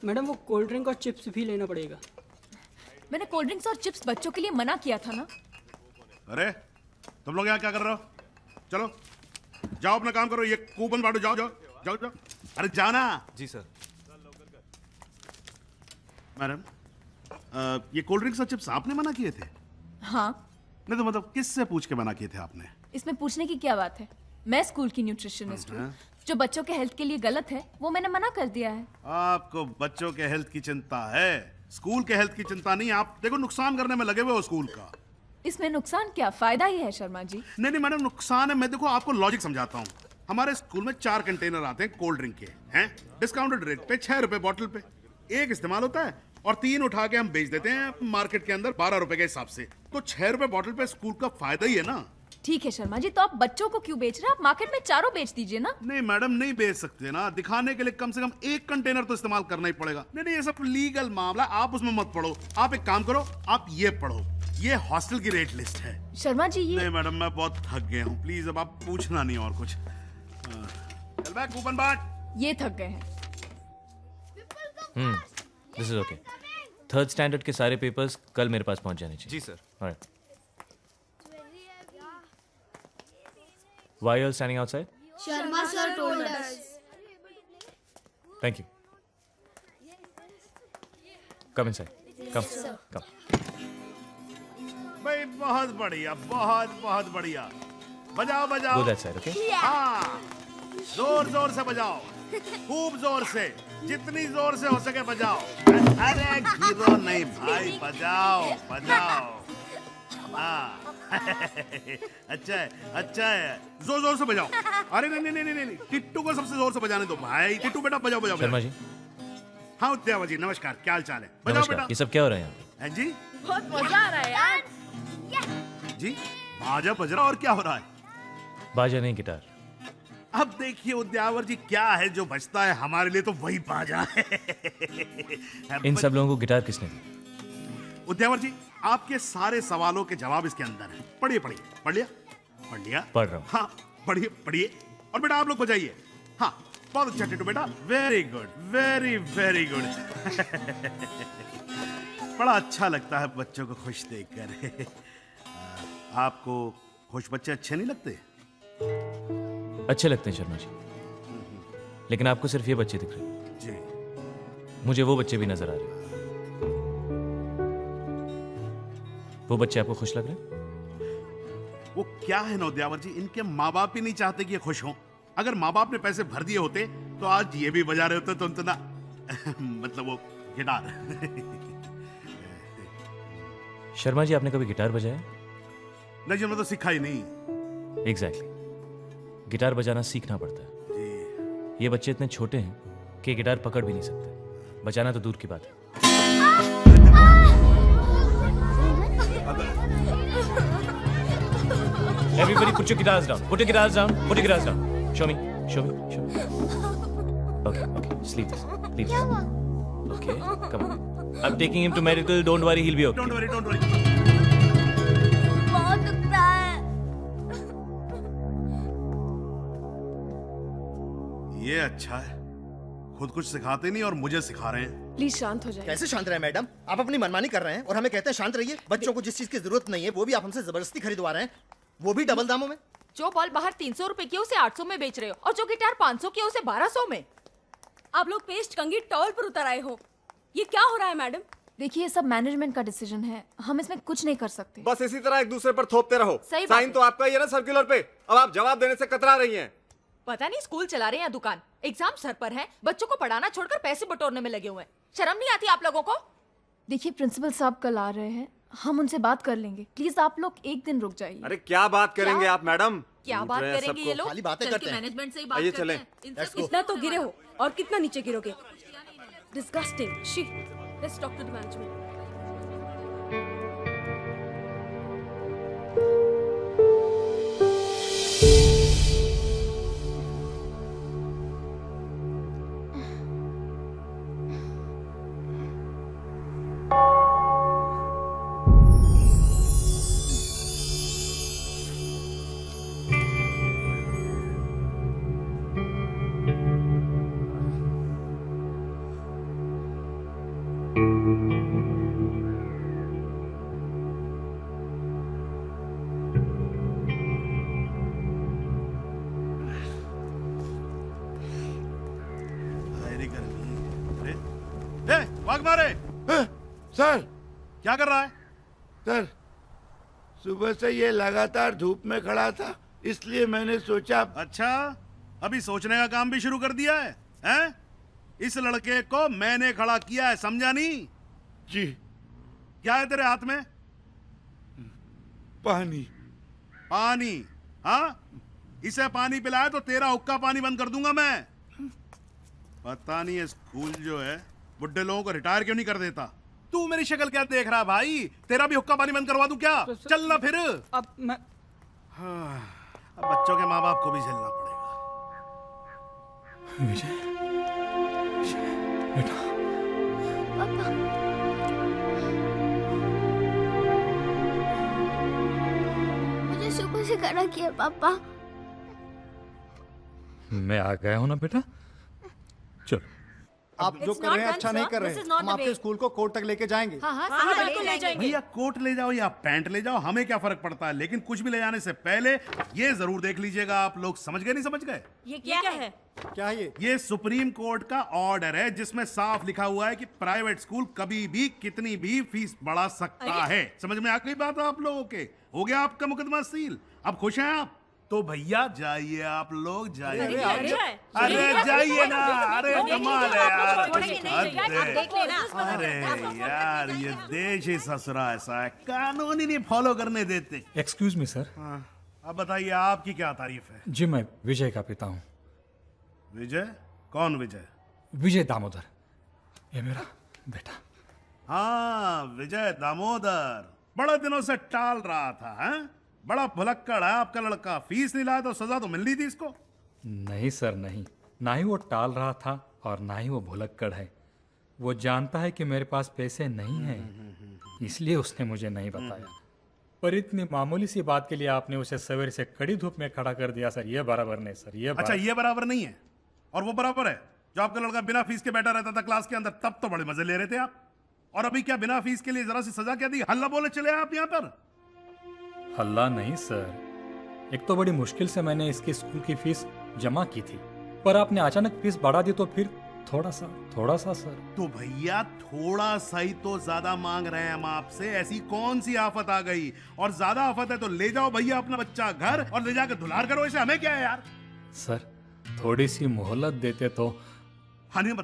मैडम वो कोल्ड ड्रिंक और चिप्स भी लेना पड़ेगा। मैंने कोल्ड ड्रिंक्स और चिप्स बच्चों के लिए मना किया था ना। अरे तुम लोग यहाँ क्या कर रहे हो? चलो जाओ अपना काम करो, ये कूपन बांटो। जाओ जाओ जाओ जाओ। अरे जाना। जी सर। मैडम ये कोल्ड ड्रिंक्स और चिप्स आपने मना किए थे? हाँ। नहीं तो मतलब किससे पूछ के मना किए थे आपने? इसमें पूछने की क्या बात है, मैं स्कूल की न्यूट्रिशनिस्ट हूँ। जो बच्चों के हेल्थ के लिए गलत है वो मैंने मना कर दिया है। आपको बच्चों के हेल्थ की चिंता है, स्कूल के हेल्थ की चिंता नहीं। आप देखो नुकसान करने में लगे हुए हो स्कूल का। इसमें नुकसान क्या, फायदा ही है शर्मा जी। नहीं नहीं मैडम नुकसान है। मैं देखो आपको लॉजिक समझाता हूँ। हमारे स्कूल में 4 कंटेनर आते हैं कोल्ड ड्रिंक के, हैं डिस्काउंटेड रेट पे 6 रुपए बॉटल पे। एक इस्तेमाल होता है और 3 उठा के हम बेच देते हैं मार्केट के अंदर 12 रुपए के हिसाब से। तो 6 रुपए बॉटल पे स्कूल का फायदा ही है ना। ठीक है शर्मा जी, तो आप बच्चों को क्यों बेच रहे हैं? आप मार्केट में चारों बेच दीजिए ना। नहीं मैडम नहीं बेच सकते ना, दिखाने के लिए कम से कम 1 कंटेनर तो इस्तेमाल करना ही पड़ेगा। नहीं नहीं ये सब लीगल मामला, आप उसमें मत पढ़ो। आप एक काम करो, आप ये पढ़ो, ये हॉस्टल की रेट लिस्ट है। शर्मा जी ये नहीं मैडम मैं बहुत थक गया हूँ, प्लीज अब आप पूछना नहीं और कुछ। चल बैक कूपन बांट। ये थक गए हैं। This is okay. 3rd standard के सारे पेपर्स कल मेरे पास पहुंच जाने चाहिए। जी sir. Alright. Why are you all standing outside? Sharma sir told us. Thank you. Come inside. Come. भाई बहुत बढ़िया, बहुत बहुत बढ़िया। बजाओ बजाओ। Go that side, okay? हाँ जोर जोर से बजाओ, खूब जोर से, जितनी जोर से हो सके बजाओ। अरे गिरो नहीं भाई, बजाओ बजाओ। हाँ अच्छा है, अच्छा है, जोर जोर से बजाओ। अरे नहीं नहीं नहीं नहीं, टिट्टू को सबसे जोर से बजाने दो भाई। टिट्टू बेटा बजाओ बजाओ। शर्मा जी। हाँ उद्यावा जी नमस्कार, क्या हाल चाल है? बजाओ नमस्कार। बेटा। ये सब क्या हो रहा है यहाँ पे? हैं जी? बहुत मजा आ रहा है यार। जी बाजा बज रहा और क्या हो रहा है? बाजा नहीं, गिटार। अब देखिए उद्यावर जी, क्या है जो बजता है हमारे लिए तो वही बाजा है। इन सब लोगों को गिटार किसने दी? उद्यावर जी आपके सारे सवालों के जवाब इसके अंदर है। पढ़िए पढ़िए। पढ़ लिया? पढ़ लिया? पढ़ रहा हूँ। हाँ पढ़िए पढ़िए। और बेटा आप लोग बजाइए। हाँ बहुत अच्छा टिटू बेटा, very good, very very good. बड़ा अच्छा लगता है बच्चों को खुश देखकर। आपको खुश बच्चे अच्छे नहीं लगते? अच्छे लगते हैं शर्मा जी, लेकिन आपको सिर्फ ये बच्चे दिख रहे हैं जी। मुझे वो बच्चे भी नजर आ रहे हैं। वो बच्चे आपको खुश लग रहे हैं? वो क्या है नौदियावर जी, इनके माँ बाप ही नहीं चाहते कि ये खुश हों। अगर माँ बाप ने पैसे भर दिए होते तो आज ये भी बजा रहे होते तो उनका मतलब वो गिटार। शर्मा जी, आपने कभी गिटार बजाया? नहीं जी, मैं तो सीखा ही नहीं। एग्जैक्टली, गिटार बजाना सीखना पड़ता है जी। ये बच्चे इतने छोटे हैं कि गिटार पकड़ भी नहीं सकते, बजाना तो दूर की बात है। Everybody put your guitars down. Put your guitars down. Put your guitars down. Show me. Show me. Show me. Okay, okay. Just leave this. Leave this. Okay, come on. I'm taking him to medical. Don't worry, he'll be okay. Don't worry, don't worry. बहुत दुखता है। ये अच्छा है, खुद कुछ सिखाते नहीं और मुझे सिखा रहे हैं। प्लीज शांत हो जाइए। कैसे शांत रहे मैडम? आप अपनी मनमानी कर रहे हैं और हमें कहते हैं शांत रहिए। बच्चों को जिस चीज की जरूरत नहीं है वो भी आप हमसे जबरदस्ती खरीदवा रहे हैं, वो भी डबल दामों में। जो बॉल बाहर 300 रुपए की उसे 800 में बेच रहे हो और जो गिटार 500 की उसे 1200 में। आप लोग पेस्ट कंघी टॉल पर उतर आए हो, ये क्या हो रहा है मैडम? देखिए, ये सब मैनेजमेंट का डिसीजन है, हम इसमें कुछ नहीं कर सकते। बस इसी तरह एक दूसरे पर थोपते रहो। सही बात साइन है। तो आपका ही है ना सर्कुलर पे, अब आप जवाब देने से कतरा रही हैं। पता नहीं स्कूल चला रहे हैं या दुकान। एग्जाम सर पर है, बच्चों को पढ़ाना छोड़कर पैसे बटोरने में लगे हुए हैं। शर्म नहीं आती आप लोगों को? देखिए, प्रिंसिपल साहब कल आ रहे हैं, हम उनसे बात कर लेंगे। प्लीज आप लोग एक दिन रुक जाइए। अरे क्या बात करेंगे आप मैडम? क्या बात करेंगे ये लोग? खाली बातें चल करते के हैं। मैनेजमेंट से ही बात आइए करते चलें। हैं। इनसे Let's कुछ go। इतना तो गिरे हो और कितना नीचे गिरोगे? डिस्गस्टिंग। शी, let's talk to the management. भाग मारे। सर क्या कर रहा है? सर, सुबह से ये लगातार धूप में खड़ा था, इसलिए मैंने सोचा। अच्छा, अभी सोचने का काम भी शुरू कर दिया है, हैं? इस लड़के को मैंने खड़ा किया है, समझा नहीं? जी। क्या है तेरे हाथ में? पानी। पानी? हाँ, इसे पानी पिलाया तो तेरा हुक्का पानी बंद कर दूंगा मैं। पता नहीं ये स्कूल जो है बुड्ढे लोगों को रिटायर क्यों नहीं कर देता। तू मेरी शक्ल क्या देख रहा भाई? तेरा भी हुक्का पानी बंद करवा दूं क्या? चल ना फिर। अब मैं अब बच्चों के माँ बाप को भी झेलना पड़ेगा। विजय, बेटा। मुझे सुबह से खड़ा किया पापा। मैं आ गया हूं ना बेटा, चलो। आप जो कर रहे हैं अच्छा नहीं कर रहे हैं। हम आपके स्कूल को कोर्ट तक लेके जाएंगे। ले जाएंगे। भैया कोट ले जाओ या पैंट ले जाओ, हमें क्या फर्क पड़ता है, लेकिन कुछ भी ले जाने से पहले ये जरूर देख लीजिएगा आप लोग। समझ गए नहीं समझ गए? ये क्या है? क्या है ये? ये सुप्रीम कोर्ट का ऑर्डर है जिसमें साफ लिखा हुआ है कि प्राइवेट स्कूल कभी भी कितनी भी फीस बढ़ा सकता है। समझ में आ गई बात आप लोगों के? हो गया आपका मुकदमा सील? अब खुश हैं आप? तो भैया जाइए, आप लोग जाइए। अरे जाइए ना, अरे कमाल है यार। अरे यार, ये देश ही ससुरा ऐसा है, कानून ही नहीं फॉलो करने देते। Excuse me sir. अब बताइए आपकी क्या तारीफ है? जी मैं विजय का पिता हूँ। विजय? कौन विजय? विजय दामोदर, ये मेरा बेटा। हाँ, विजय दामोदर। बड़े दिनों से टाल रहा था, हैं? बड़ा भुलक्कड़ है आपका लड़का। फीस नहीं लाया तो सजा तो मिलनी थी इसको। नहीं सर नहीं, ना ही वो टाल रहा था और ना ही वो भुलक्कड़ है। वो जानता है कि मेरे पास पैसे नहीं हैं, इसलिए उसने मुझे नहीं बताया। पर इतनी मामूली सी बात के लिए आपने उसे सवेरे से कड़ी धूप में खड़ा कर दिया सर, ये बराबर नहीं सर, ये अच्छा ये बराबर नहीं है और वो बराबर है। जो आपका लड़का बिना फीस के बैठा रहता था क्लास के अंदर, तब तो बड़े मजे ले रहे थे आप। और अभी क्या बिना फीस के लिए जरा सी सजा क्या दी, हल्ला बोले चले आप यहाँ पर? हल्ला नहीं सर, एक तो बड़ी मुश्किल से मैंने इसकी स्कूल की फीस जमा की थी, पर आपने अचानक फीस बढ़ा दी तो फिर थोड़ा सा सर। तो भैया थोड़ा सा ही तो ज्यादा मांग रहे हैं हम आपसे, ऐसी कौन सी आफत आ गई? और ज्यादा आफत है तो ले जाओ भैया अपना बच्चा घर और ले जाकर धुलार करो, इसे हमें क्या है यार। सर थोड़ी सी मोहलत देते तो। हाँ नहीं,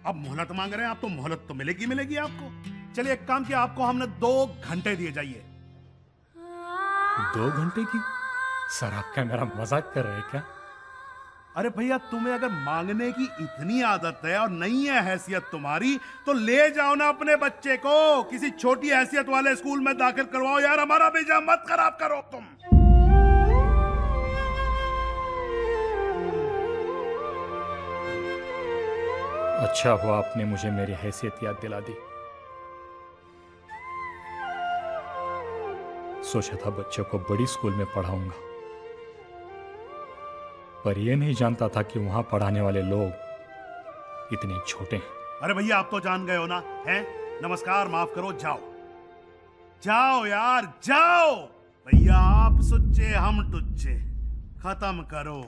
अब मोहलत मांग रहे हैं आप तो मोहलत तो मिलेगी आपको। चलिए एक काम किया, आपको हमने 2 घंटे दिए जाइए। 2 घंटे की? सर आप क्या मेरा मजाक कर रहे हैं क्या? अरे भैया तुम्हें अगर मांगने की इतनी आदत है और नहीं है हैसियत तुम्हारी, तो ले जाओ ना अपने बच्चे को किसी छोटी हैसियत वाले स्कूल में दाखिल करवाओ यार, हमारा भेजा मत खराब करो तुम। अच्छा हुआ आपने मुझे मेरी हैसियत याद दिला दी। सोचा था बच्चों को बड़ी स्कूल में पढ़ाऊंगा, पर यह नहीं जानता था कि वहां पढ़ाने वाले लोग इतने छोटे हैं। अरे भैया आप तो जान गए हो ना, हैं? नमस्कार, माफ करो, जाओ जाओ यार जाओ। भैया आप सुच्चे हम टुच्चे, खत्म करो।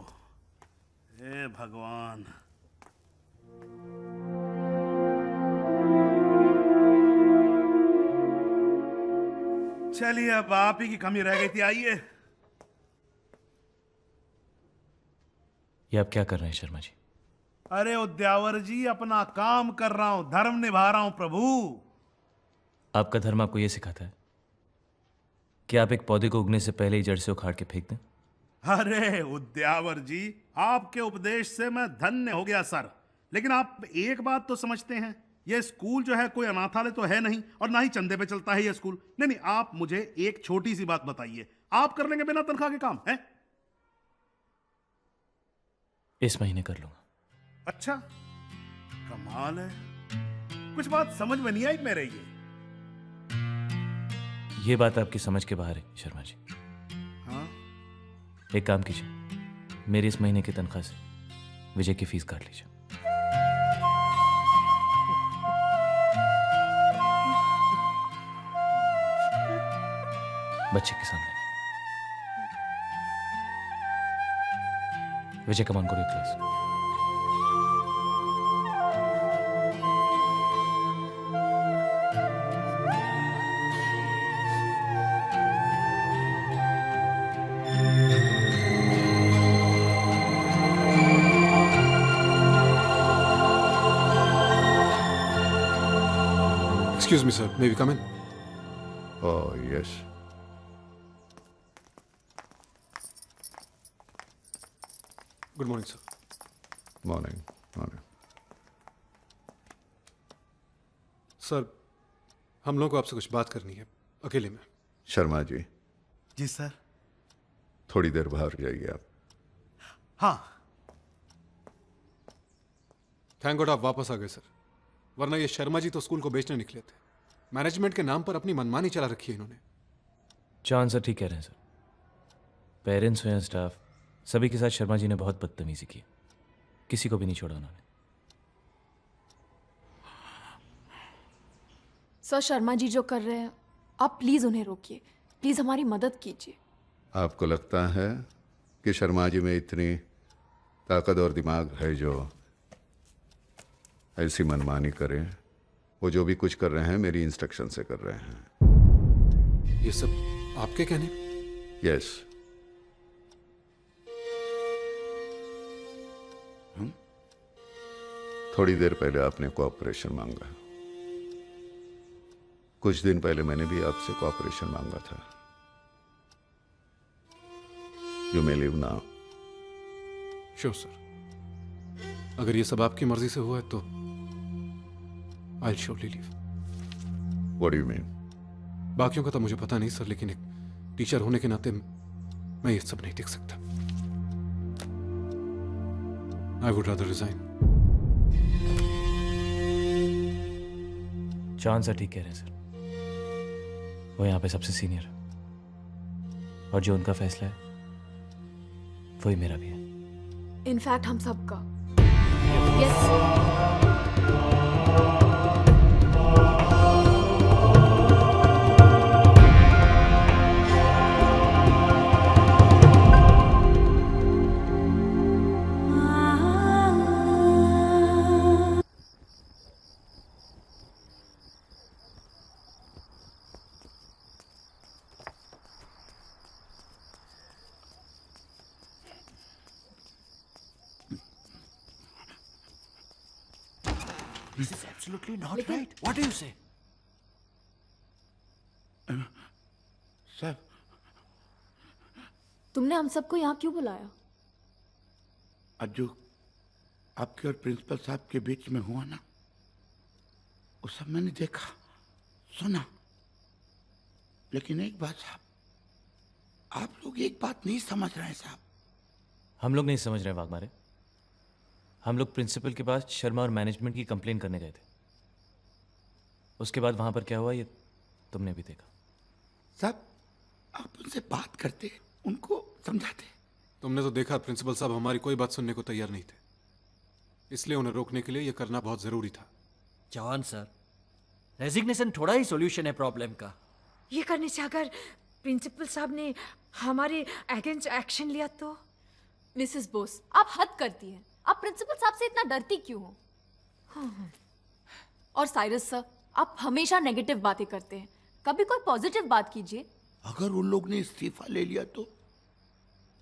हे भगवान। चलिए अब आप ही की कमी रह गई थी, आइए। ये आप क्या कर रहे हैं शर्मा जी? अरे उद्यावर जी, अपना काम कर रहा हूं, धर्म निभा रहा हूं प्रभु। आपका धर्म आपको यह सिखाता है कि आप एक पौधे को उगने से पहले ही जड़ से उखाड़ के फेंक दें? अरे उद्यावर जी, आपके उपदेश से मैं धन्य हो गया सर। लेकिन आप एक बात तो समझते हैं, यह स्कूल जो है कोई अनाथालय तो है नहीं, और ना ही चंदे पे चलता है यह स्कूल। नहीं, आप मुझे एक छोटी सी बात बताइए, आप कर लेंगे बिना तनख्वाह के काम है? इस महीने कर लूंगा। अच्छा, कमाल है, कुछ बात समझ में नहीं आई मेरे। ये बात आपकी समझ के बाहर है शर्मा जी। हाँ? एक काम कीजिए, मेरी इस महीने की तनख्वाह से विजय की फीस काट लीजिए। बच्चे के सामने। Vijay come on, go to class. Excuse me, sir. May we come in? Oh, yes. Good morning, sir. Morning. Morning. Sir, हम लोगों को आपसे कुछ बात करनी है, अकेले में। शर्मा जी। जी सर। थोड़ी देर बाहर जाइए आप। हाँ। थैंक गॉड आप वापस आ गए सर, वरना ये शर्मा जी तो स्कूल को बेचने निकले थे। मैनेजमेंट के नाम पर अपनी मनमानी चला रखी है इन्होंने। चांद सर ठीक कह रहे हैं सर। पेरेंट्स हो या स्टाफ, सभी के साथ शर्मा जी ने बहुत बदतमीजी की, किसी को भी नहीं छोड़ा उन्होंने। सर शर्मा जी जो कर रहे हैं, आप प्लीज उन्हें रोकिए, प्लीज हमारी मदद कीजिए। आपको लगता है कि शर्मा जी में इतनी ताकत और दिमाग है जो ऐसी मनमानी करें? वो जो भी कुछ कर रहे हैं मेरी इंस्ट्रक्शन से कर रहे हैं। ये सब आपके कहने? यस। थोड़ी देर पहले आपने कोऑपरेशन मांगा, कुछ दिन पहले मैंने भी आपसे कोऑपरेशन मांगा था। You may leave now. Sure sir, अगर ये सब आपकी मर्जी से हुआ है तो I will surely leave. What do you mean? बाकियों का तो मुझे पता नहीं सर, लेकिन एक टीचर होने के नाते मैं ये सब नहीं देख सकता। I would rather resign. चांद सर ठीक कह रहे हैं सर, वो यहाँ पे सबसे सीनियर है। और जो उनका फैसला है वही मेरा भी है। इनफैक्ट हम सबका। This is absolutely not right. What do you say? Sir, तुमने हम सबको यहाँ क्यों बुलाया? आज जो आपके और प्रिंसिपल साहब के बीच में हुआ ना, वो सब मैंने देखा, सुना। लेकिन एक बात साहब, आप लोग एक बात नहीं समझ रहे हैं साहब। हम लोग नहीं समझ रहे वाघमारे। हम लोग प्रिंसिपल के पास शर्मा और मैनेजमेंट की कंप्लेन करने गए थे। उसके बाद वहां पर क्या हुआ ये तुमने भी देखा। साहब, आप उनसे बात करते, उनको समझाते। तुमने तो देखा प्रिंसिपल साहब हमारी कोई बात सुनने को तैयार नहीं थे, इसलिए उन्हें रोकने के लिए यह करना बहुत जरूरी था। जॉन सर, रेजिग्नेशन थोड़ा ही सॉल्यूशन है प्रॉब्लम का। ये करने से अगर प्रिंसिपल साहब ने हमारे अगेंस्ट एक्शन लिया तो? मिसेस बोस, आप हद करती हैं। आप प्रिंसिपल साहब से इतना डरती क्यों हो? और साइरस सर, आप हमेशा नेगेटिव बातें करते हैं, कभी कोई पॉजिटिव बात कीजिए। अगर उन लोग ने इस्तीफा ले लिया तो?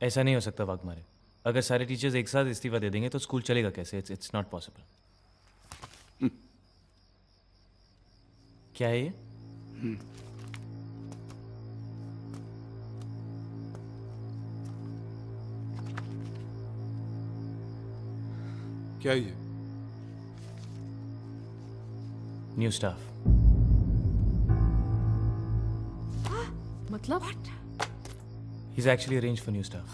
ऐसा नहीं हो सकता वाघमारे। अगर सारे टीचर्स एक साथ इस्तीफा दे देंगे तो स्कूल चलेगा कैसे? It's not possible. क्या है ये? क्या ये? New staff. मतलब? He's actually arranged for new staff.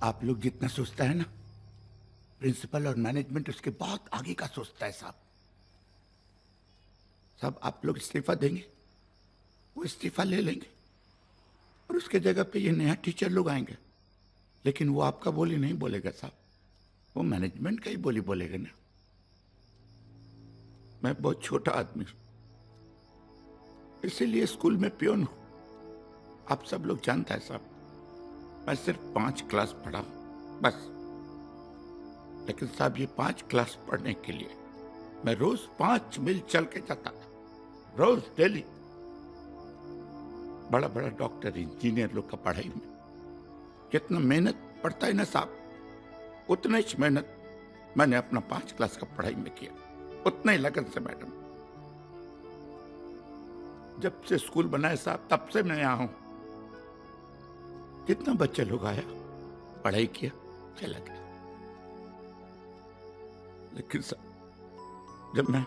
आप लोग जितना सोचता है ना, प्रिंसिपल और मैनेजमेंट उसके बहुत आगे का सोचता है साहब। साहब, आप लोग इस्तीफा देंगे, वो इस्तीफा ले लेंगे और उसके जगह पे ये नया टीचर लोग आएंगे। लेकिन वो आपका बोली नहीं बोलेगा साहब, वो मैनेजमेंट का ही बोली बोलेगा ना। मैं बहुत छोटा आदमी हूं, इसीलिए स्कूल में पियोन हूं। आप सब लोग जानता है साहब, मैं सिर्फ 5 क्लास पढ़ा हूं बस। लेकिन साहब, ये 5 क्लास पढ़ने के लिए मैं रोज 5 मील चल के जाता था, रोज डेली। बड़ा बड़ा डॉक्टर इंजीनियर लोग का पढ़ाई में जितना मेहनत पड़ता है ना साहब, उतना ही मेहनत मैंने अपना 5 क्लास का पढ़ाई में किया, उतना ही लगन से मैडम। जब से स्कूल बनाया साहब, तब से मैं यहाँ हूं। कितना बच्चे लोग आया, पढ़ाई किया, चला गया। लेकिन साहब, जब मैं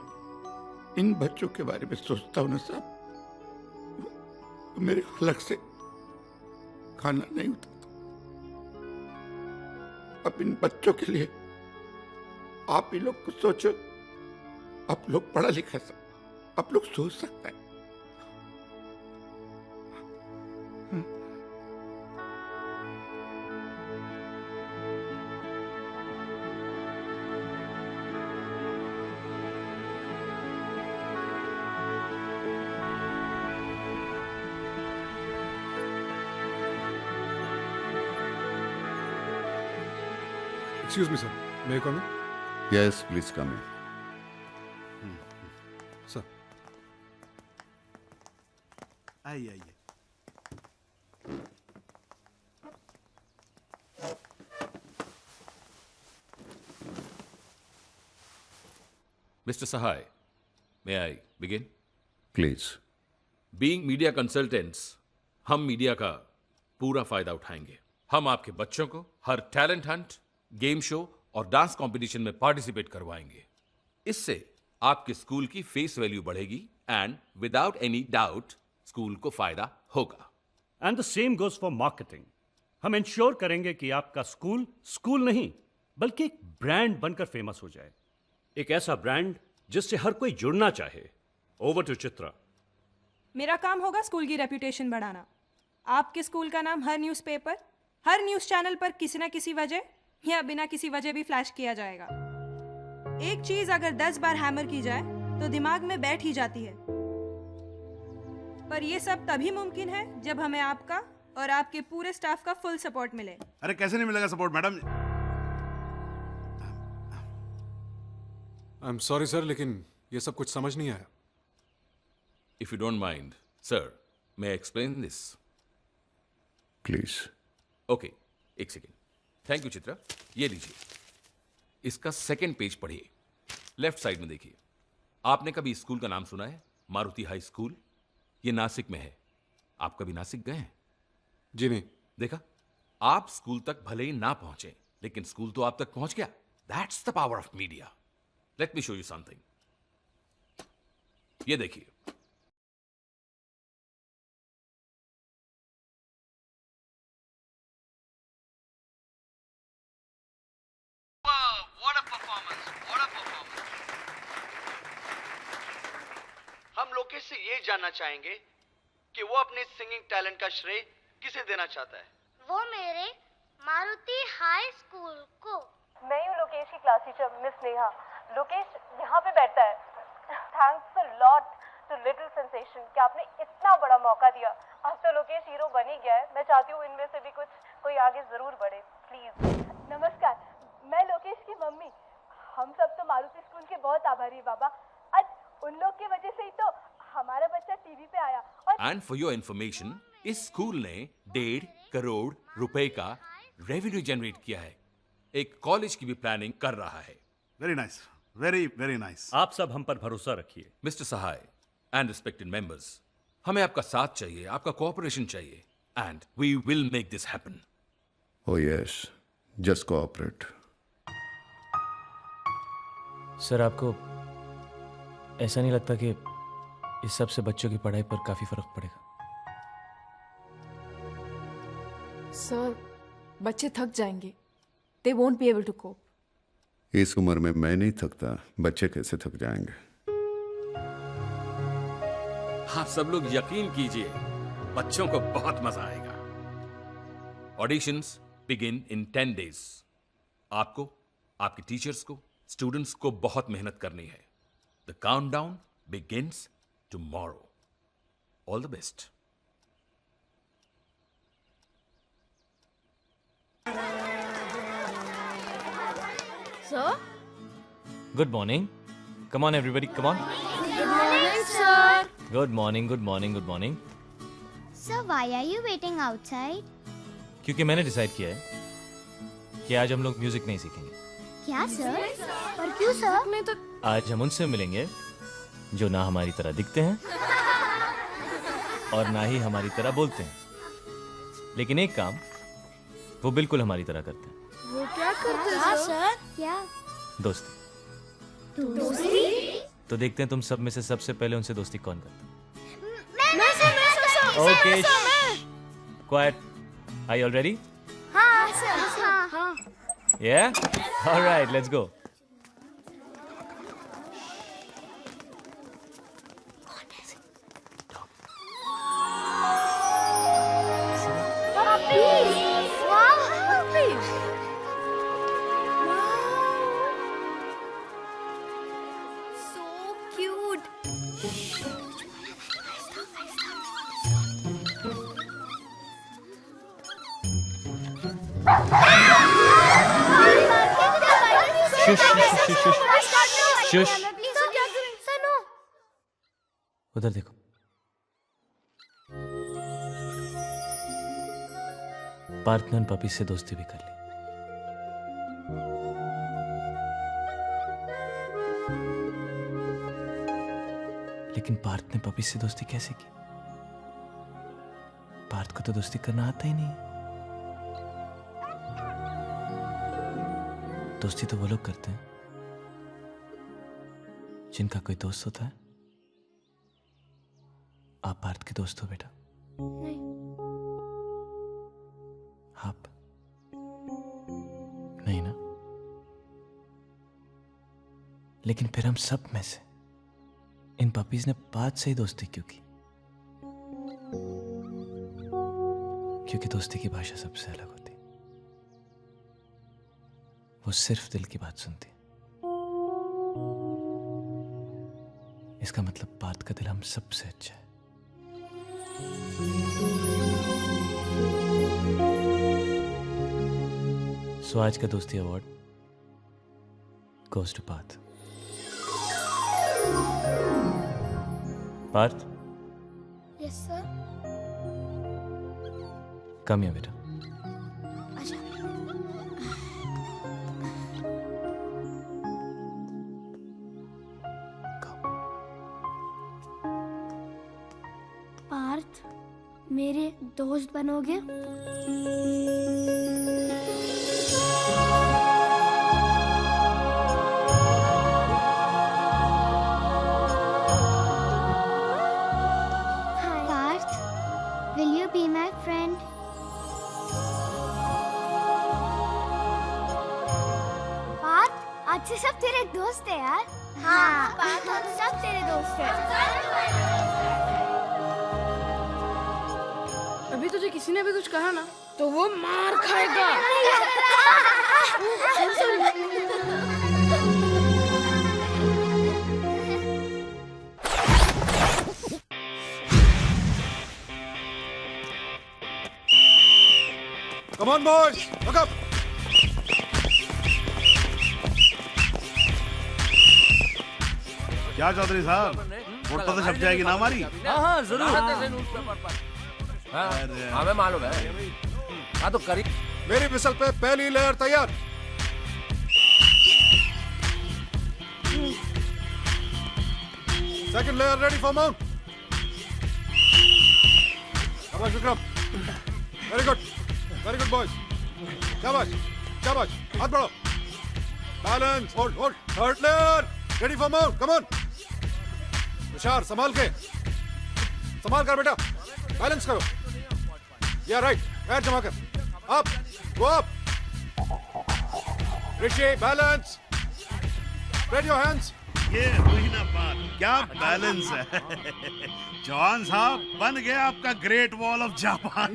इन बच्चों के बारे में सोचता हूं ना साहब, तो मेरे हलक से खाना नहीं उतरता। अब इन बच्चों के लिए आप ही लोग कुछ सोचो। आप लोग पढ़ा लिखा सब, आप लोग सोच सकते हैं। Excuse me, sir. May I come in? Yes, please come in. Sir. आइए। Mr. Sahai, may I begin? Please. Being media consultants, हम मीडिया का पूरा फायदा उठाएंगे। हम आपके बच्चों को हर टैलेंट हंट, गेम शो और डांस कंपटीशन में पार्टिसिपेट करवाएंगे। इससे आपके स्कूल की फेस वैल्यू बढ़ेगी and without any doubt school को फायदा होगा। And the same goes for marketing. हम इंश्योर करेंगे कि आपका स्कूल स्कूल नहीं बल्कि एक ब्रांड बनकर फेमस हो जाए, एक ऐसा ब्रांड जिससे हर कोई जुड़ना चाहे। Over to Chitra. मेरा काम होगा स्कूल की रेपुटेशन बढ़ाना। आपके स्कूल का नाम हर न्यूज़पेपर, हर न्यूज़ चैनल पर किसी न किसी वजह या बिना किसी वजह भी फ्लैश किया जाएगा। एक चीज अगर 10 बार हैमर की जाए तो दिमाग में बैठ ही जाती है। पर ये सब तभी मुमकिन है जब हमें आपका और आपके पूरे स्टाफ का फुल सपोर्ट मिले। अरे कैसे नहीं मिलेगा support madam? I am sorry sir, लेकिन ये सब कुछ समझ नहीं आया। If you don't mind, sir, may I explain this? Please. Okay, एक सेकेंड। Thank you Chitra. ये लीजिए, इसका सेकेंड पेज पढ़िए, लेफ्ट साइड में देखिए। आपने कभी इस स्कूल का नाम सुना है? Maruti high school. ये नासिक में है। आप कभी नासिक गए हैं? जी नहीं। देखा, आप स्कूल तक भले ही ना पहुंचे, लेकिन स्कूल तो आप तक पहुंच गया। That's the power of media. Let me show you something. ये देखिए, हम लोकेश से ये जानना चाहेंगे कि वो अपने सिंगिंग टैलेंट का श्रेय किसे देना चाहता है। वो मेरे मारुति हाई स्कूल को। मैं हूँ लोकेश की class teacher miss Neha. Lokesh यहाँ पे बैठता है। Thanks a lot to little sensation कि आपने इतना बड़ा मौका दिया। अब तो लोकेश हीरो बन ही गया है। मैं चाहती हूँ इनमें से भी कोई आगे जरूर बढ़े, प्लीज। नमस्कार, मैं लोकेश की मम्मी। हम सब तो मारुति स्कूल के बहुत आभारी है बाबा। आज उन लोग की वजह से ही तो हमारा बच्चा टीवी पे आया। और एंड फॉर योर इंफॉर्मेशन, इस स्कूल ने 1.5 करोड़ रुपए का रेवेन्यू जनरेट किया है। एक कॉलेज की भी प्लानिंग कर रहा है। Very nice, very very nice. आप सब हम पर भरोसा रखिए। Mister Sahay and respected members, हमें आपका साथ चाहिए, आपका कोऑपरेशन चाहिए, and we will make this happen. Oh yes, just cooperate. Sir, आपको ऐसा नहीं लगता कि इस सब से बच्चों की पढ़ाई पर काफी फर्क पड़ेगा? सर, बच्चे थक जाएंगे। They won't be able to cope. इस उम्र में मैं नहीं थकता, बच्चे कैसे थक जाएंगे? आप सब लोग यकीन कीजिए, बच्चों को बहुत मजा आएगा। Auditions begin in 10 days। आपको, आपके टीचर्स को, स्टूडेंट्स को बहुत मेहनत करनी है। The countdown begins tomorrow. All the best. Sir? Good morning. Come on, everybody, come on. Good morning, sir. Good morning, good morning, good morning. Sir, why are you waiting outside? क्योंकि मैंने decide किया है कि आज हम लोग music नहीं सीखेंगे। क्या सर? और क्यों सर? मैं तो आज हम उनसे मिलेंगे जो ना हमारी तरह दिखते हैं और ना ही हमारी तरह बोलते हैं, लेकिन एक काम वो बिल्कुल हमारी तरह करते हैं। वो क्या करते हैं सर? क्या? दोस्ती। दोस्ती? तो देखते हैं तुम सब में से सबसे पहले उनसे दोस्ती कौन करता मैं sir. Okay, quiet. Are you all ready? हाँ सर। हाँ। Yeah? All right, let's go. Shush. उधर देखो। पार्थ ने उन पपी से दोस्ती भी कर ली। लेकिन पार्थ ने पपी से दोस्ती कैसे की? पार्थ को तो दोस्ती करना आता ही नहीं। दोस्ती तो वो लोग करते हैं जिनका कोई दोस्त होता है। आप पार्थ के दोस्त हो बेटा? नहीं। आप नहीं ना? लेकिन फिर हम सब में से इन पपीज ने पार्थ से ही दोस्ती क्यों की? क्योंकि दोस्ती की भाषा सबसे अलग होती, वो सिर्फ दिल की बात सुनती। इसका मतलब पार्थ का दिल हम सबसे अच्छा है। सो आज का दोस्ती award goes to Parth. Parth, yes sir. Come here बेटा। अच्छा। पार्थ, मेरे दोस्त बनोगे? Parth, will you be my friend? Partha, आज से सब तेरे दोस्त है यार। हाँ, पार्थ, आज सब तेरे दोस्त हैं। अभी तुझे किसी ने भी कुछ कहा ना तो वो मार खाएगा। Come on, boys! Look up! क्या चौधरी साहब, फोटो तो छप जाएगी ना हमारी? हाँ जरूर। हमें मालूम है। हाँ तो करी। मेरी विसल पे पहली लेयर तैयार। Second layer ready for mount. शाबाश Vikram. Very good. Very good boys. शाबाश, शाबाश। हाथ बढ़ाओ। Balance. Hold. Third layer ready for mount. Come on. Tushar संभाल के। संभाल कर बेटा। बैलेंस करो। Yeah right. पैर जमा कर। Up. Go up. Rishi, balance. Spread your hands. ये हुई ना बात, क्या बैलेंस है। जॉन साहब बन गया आपका ग्रेट वॉल ऑफ जापान।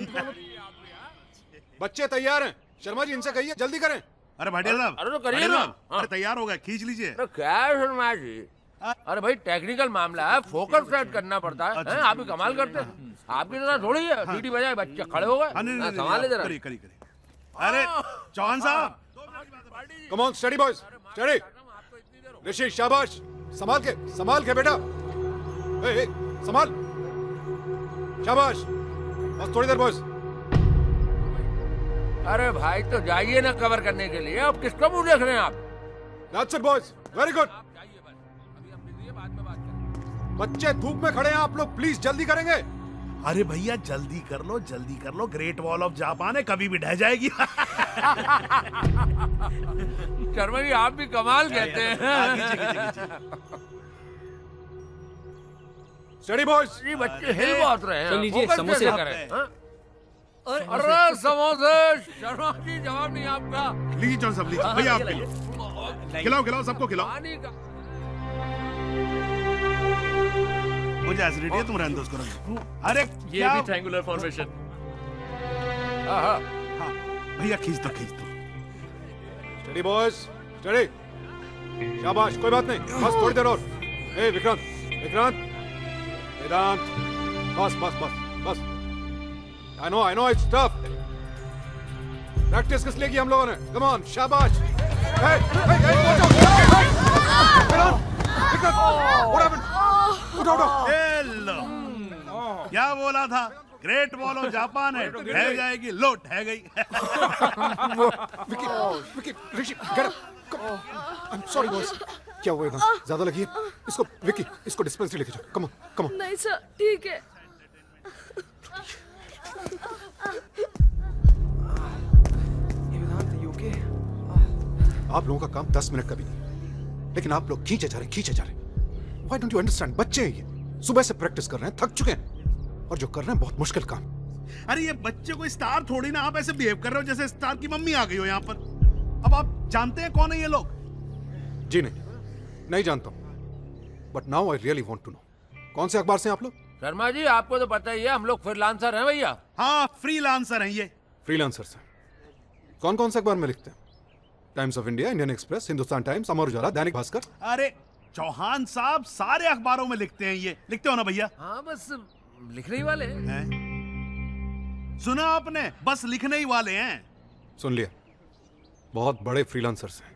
बच्चे तैयार हैं। शर्मा जी इनसे कहिए जल्दी करें। अरे भाटिया साहब, अरे तो करिए भाटिया ना। साहब, अरे तैयार हो गया, खींच लीजिए। अरे क्या शर्मा जी, अरे भाई टेक्निकल मामला है, फोकस सेट करना पड़ता है। हैं? आप भी कमाल करते हैं। आपकी तरह थोड़ी है, सीटी बजाए बच्चे खड़े हो गए। संभाले जरा। करिए। अरे जॉन साहब, come on study boys, study. Rishi शाबाश, संभाल के बेटा। ए, संभाल। शाबाश, बस थोड़ी देर बॉयज। अरे भाई तो जाइए ना कवर करने के लिए, अब किसका मुंह देख रहे हैं आप? That's it boys, very good। बच्चे धूप में खड़े हैं, आप लोग प्लीज जल्दी करेंगे। अरे भैया जल्दी कर लो, ग्रेट वॉल ऑफ जापान है, कभी भी ढह जाएगी। शर्मा जी आप भी कमाल कहते हैं। Study boys. जी बच्चे हिल बहुत रहे हैं। चल लीजिए, फोकस समोसे कैसे करें? हाँ? अरे समोसे, शर्मा जी जवाब नहीं आपका। लीजिए जॉन साहब, लीजिए भैया आप खिलाओ, सबको खिलाओ। पानी का मुझे एसिडिटी है, तुम रहने दो उसको। अरे ये भी ट्रायंगुलर फॉर्मेशन। हाँ भैया खींच दो। Study boys, study. शाबाश, कोई बात नहीं, बस थोड़ी देर और। ए विक्रांत, वेदांत, बस। I know it's tough. Practice किस लिए की हम लोगों ने? Come on, शाबाश। Hey, watch out! Vikrant, what happened? उठो। लो, क्या बोला था? ग्रेट वॉल ऑफ जापान है, ढह जाएगी, लो ढह गई। विकी, ऋषि, get up. I'm sorry boys. क्या हुआ? ज्यादा लगी है? इसको डिस्पेंसरी लेके जाओ। Come on. नहीं सर, ठीक है। आप लोगों का काम 10 मिनट का भी नहीं, लेकिन आप लोग खींचे जा रहे। Why don't you understand? बच्चे हैं ये, सुबह से प्रैक्टिस कर रहे हैं, थक चुके हैं, और जो कर रहे हैं बहुत मुश्किल काम। अरे ये बच्चे को स्टार थोड़ी ना, आप ऐसे बिहेव कर रहे हो जैसे स्टार की मम्मी आ गई हो यहाँ पर। अब आप जानते हैं कौन है ये लोग? जी नहीं जानता हूँ, but now I really want to know. कौन से अखबार से हैं आप लोग? शर्मा जी आपको तो पता ही है, हम लोग फ्रीलांसर हैं भैया। हाँ, फ्रीलांसर हैं ये। फ्रीलांसर से कौन कौन से अखबार में लिखते हैं? Times of India, Indian Express, Hindustan Times, Amar Ujala, Dainik Bhaskar. अरे चौहान साहब सारे अखबारों में लिखते हैं ये। लिखते हो ना भैया? हाँ, बस लिखने ही वाले हैं। सुना आपने? बस लिखने ही वाले हैं। सुन लिया, बहुत बड़े फ्रीलांसर्स हैं,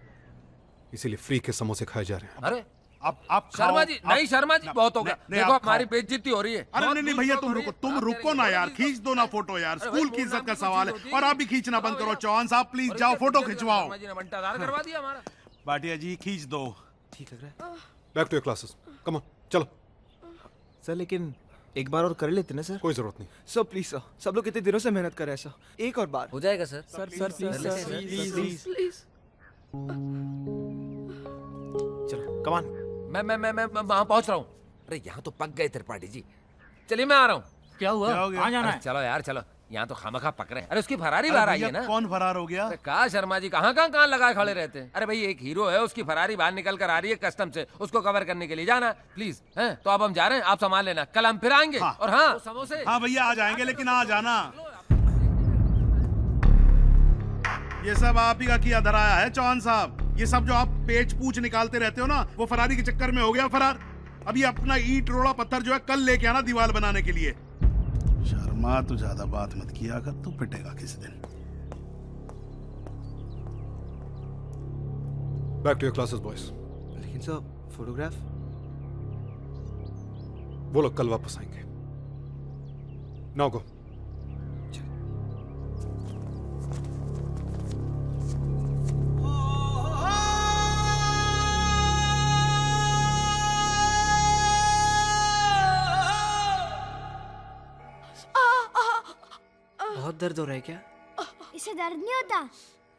इसीलिए फ्री के समोसे खाए जा रहे हैं। अरे आप शर्मा जी, नहीं शर्मा जी, बहुत हो गया। देखो हमारी बेइज्जती हो रही है। अरे नहीं भैया, तुम रुको ना यार, खींच दो ना फोटो यार, स्कूल की इज्जत का सवाल है। और आप भी खींचना बंद करो। चौहान साहब प्लीज जाओ, फोटो खिंचवाओ। करवा दिया हमारा। भाटिया जी खींच दो। ठीक लग रहा है। Back to your classes, come on, चलो। सर लेकिन एक बार और कर लेते ना सर। कोई जरूरत नहीं सर प्लीज सर, सब लोग इतने दिनों से मेहनत कर रहे हैं सर, एक और बार हो जाएगा सर। Sir please please. चलो कम ऑन। मैं वहाँ पहुँच रहा हूँ। अरे यहाँ तो पक गए त्रिपाठी जी। चलिए मैं आ रहा हूँ। क्या हुआ? कहाँ जाना है? चलो यार चलो, यहाँ तो खामखा पक रहे हैं। अरे उसकी फरारी बाहर आई है ना। कौन फरार हो गया? अरे कहा शर्मा जी, कहाँ लगाए खड़े रहते हैं। अरे भाई एक हीरो है, उसकी फरारी बाहर निकल कर आ रही है कस्टम से, उसको कवर करने के लिए जाना प्लीज है। तो अब हम जा रहे हैं, आप संभाल लेना, कल हम फिर आएंगे। हाँ। और हाँ समोसे। हाँ भैया आ जाएंगे, लेकिन आ जाना। ये सब आप ही का किया धराया है चौहान साहब। ये सब जो आप पेच पूछ निकालते रहते हो ना, वो फरारी के चक्कर में हो गया फरार। अभी अपना ईंट रोड़ा पत्थर जो है कल लेके आना दीवार बनाने के लिए। शर्मा तू ज्यादा बात मत किया कर, तू पिटेगा किसी दिन। Back to your classes boys. लेकिन सर फोटोग्राफ? वो लोग कल वापस आएंगे। Now go. बहुत दर्द हो रहा है क्या? इसे दर्द नहीं होता।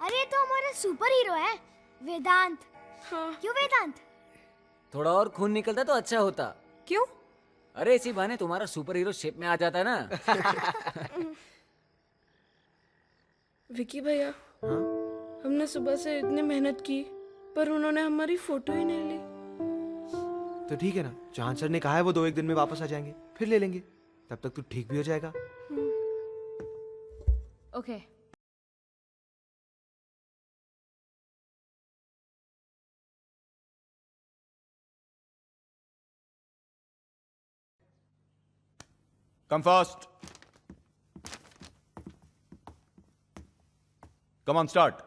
अरे ये तो हमारा सुपर हीरो है, वेदांत। क्यों वेदांत? थोड़ा और खून निकलता तो अच्छा होता। क्यों? अरे इसी बहाने तुम्हारा सुपर हीरो शेप में आ जाता ना। विकी भैया, हमने सुबह से इतनी मेहनत की पर उन्होंने हमारी फोटो ही नहीं ली। तो ठीक है ना, चौहान सर ने कहा है वो 2-1 दिन में वापस आ जाएंगे, फिर ले लेंगे। तब तक तू ठीक भी हो जाएगा। Okay. Come fast. Come on, start.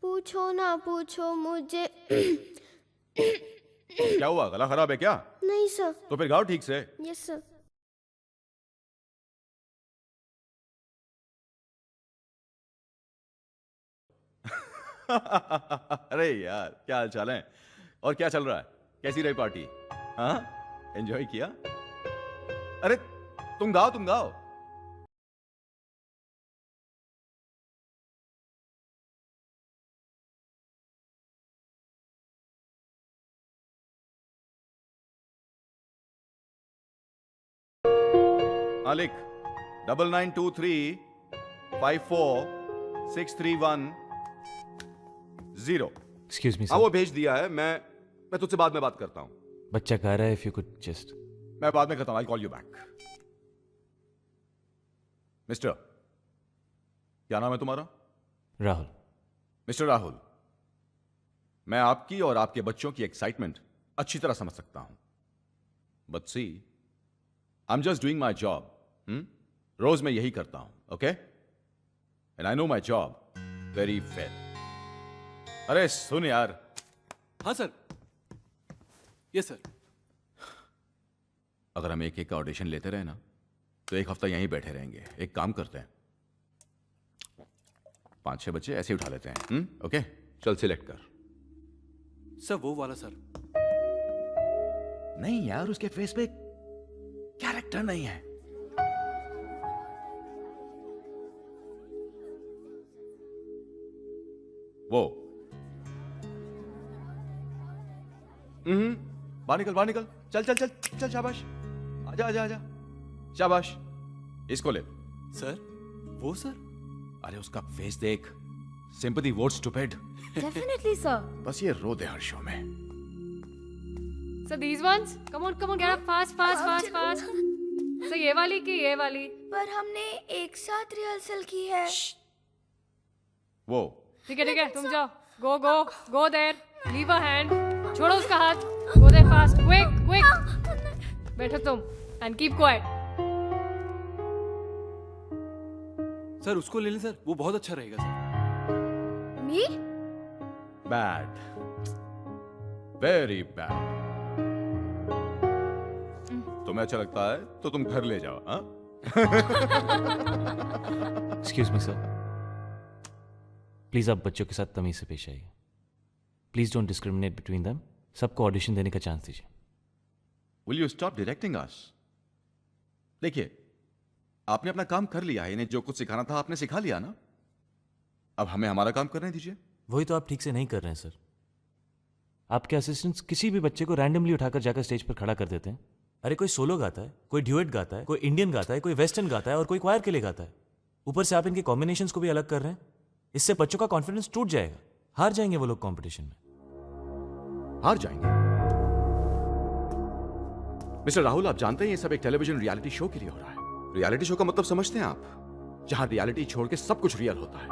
पूछो ना पूछो मुझे। क्या हुआ, गला खराब है क्या? नहीं सर। तो फिर गाओ ठीक से। Yes sir. अरे यार, क्या हाल चाल है? और क्या चल रहा है? कैसी रही पार्टी? हाँ, एंजॉय किया? अरे तुम गाओ। हाँ लिख, 9923546310। एक्सक्यूज मी हाँ वो भेज दिया है। मैं तुझसे बाद में बात करता हूँ। बच्चा कह रहा है इफ यू कुड जस्ट। मैं बाद में करता हूँ। I call you back. Mister, क्या नाम है तुम्हारा? राहुल। मिस्टर राहुल, मैं आपकी और आपके बच्चों की एक्साइटमेंट अच्छी तरह समझ सकता हूं, but see I am just doing my job. रोज मैं यही करता हूं, okay? And I know my job very well. अरे सुन यार। हाँ सर। Yes sir. अगर हम एक का ऑडिशन लेते रहे ना, तो एक हफ्ता यहीं बैठे रहेंगे। एक काम करते हैं, 5-6 बच्चे ऐसे ही उठा लेते हैं। ओके, चल सिलेक्ट कर। सर वो वाला सर। नहीं यार, उसके फेस पे कैरेक्टर नहीं है। वो बाहर निकल। चल शाबाश। आजा। शाबाश। इसको ले। सर वो सर। अरे उसका फेस देख। Sympathy vote stupid. Definitely, sir. बस ये रो दे हर शो में। So these ones, come on, get up fast. वैसे ये वाली कि ये वाली? पर हमने एक साथ रिहर्सल की है। वो ठीक है तुम जाओ। Go there, leave a hand, छोड़ो उसका हाथ, गो देयर फास्ट, क्विक। बैठो तुम एंड कीप क्वाइट। सर उसको ले लें सर, वो बहुत अच्छा रहेगा sir. Me? Bad, very bad. तुम्हें अच्छा लगता है तो तुम घर ले जाओ। हाँ? एक्सक्यूज मी सर, प्लीज आप बच्चों के साथ तमीज से पेश आइए। Please don't discriminate between them. सबको ऑडिशन देने का चांस दीजिए। Will you stop directing us? देखिए, आपने अपना काम कर लिया है, इन्हें जो कुछ सिखाना था आपने सिखा लिया ना। अब हमें हमारा काम करने दीजिए। वही तो आप ठीक से नहीं कर रहे हैं सर। आपके असिस्टेंट्स किसी भी बच्चे को रैंडमली उठाकर जाकर स्टेज पर खड़ा कर देते हैं। अरे कोई सोलो गाता है, कोई ड्यूएट गाता है, कोई इंडियन गाता है, कोई वेस्टर्न गाता है और कोई क्वायर के लिए गाता है। ऊपर से आप इनके कॉम्बिनेशंस को भी अलग कर रहे हैं। इससे बच्चों का कॉन्फिडेंस टूट जाएगा। हार जाएंगे वो लोग कंपटीशन में। हार जाएंगे? मिस्टर राहुल, आप जानते हैं ये सब एक टेलीविजन रियलिटी शो के लिए हो रहा है। रियलिटी शो का मतलब समझते हैं आप? जहां रियलिटी छोड़ के सब कुछ रियल होता है।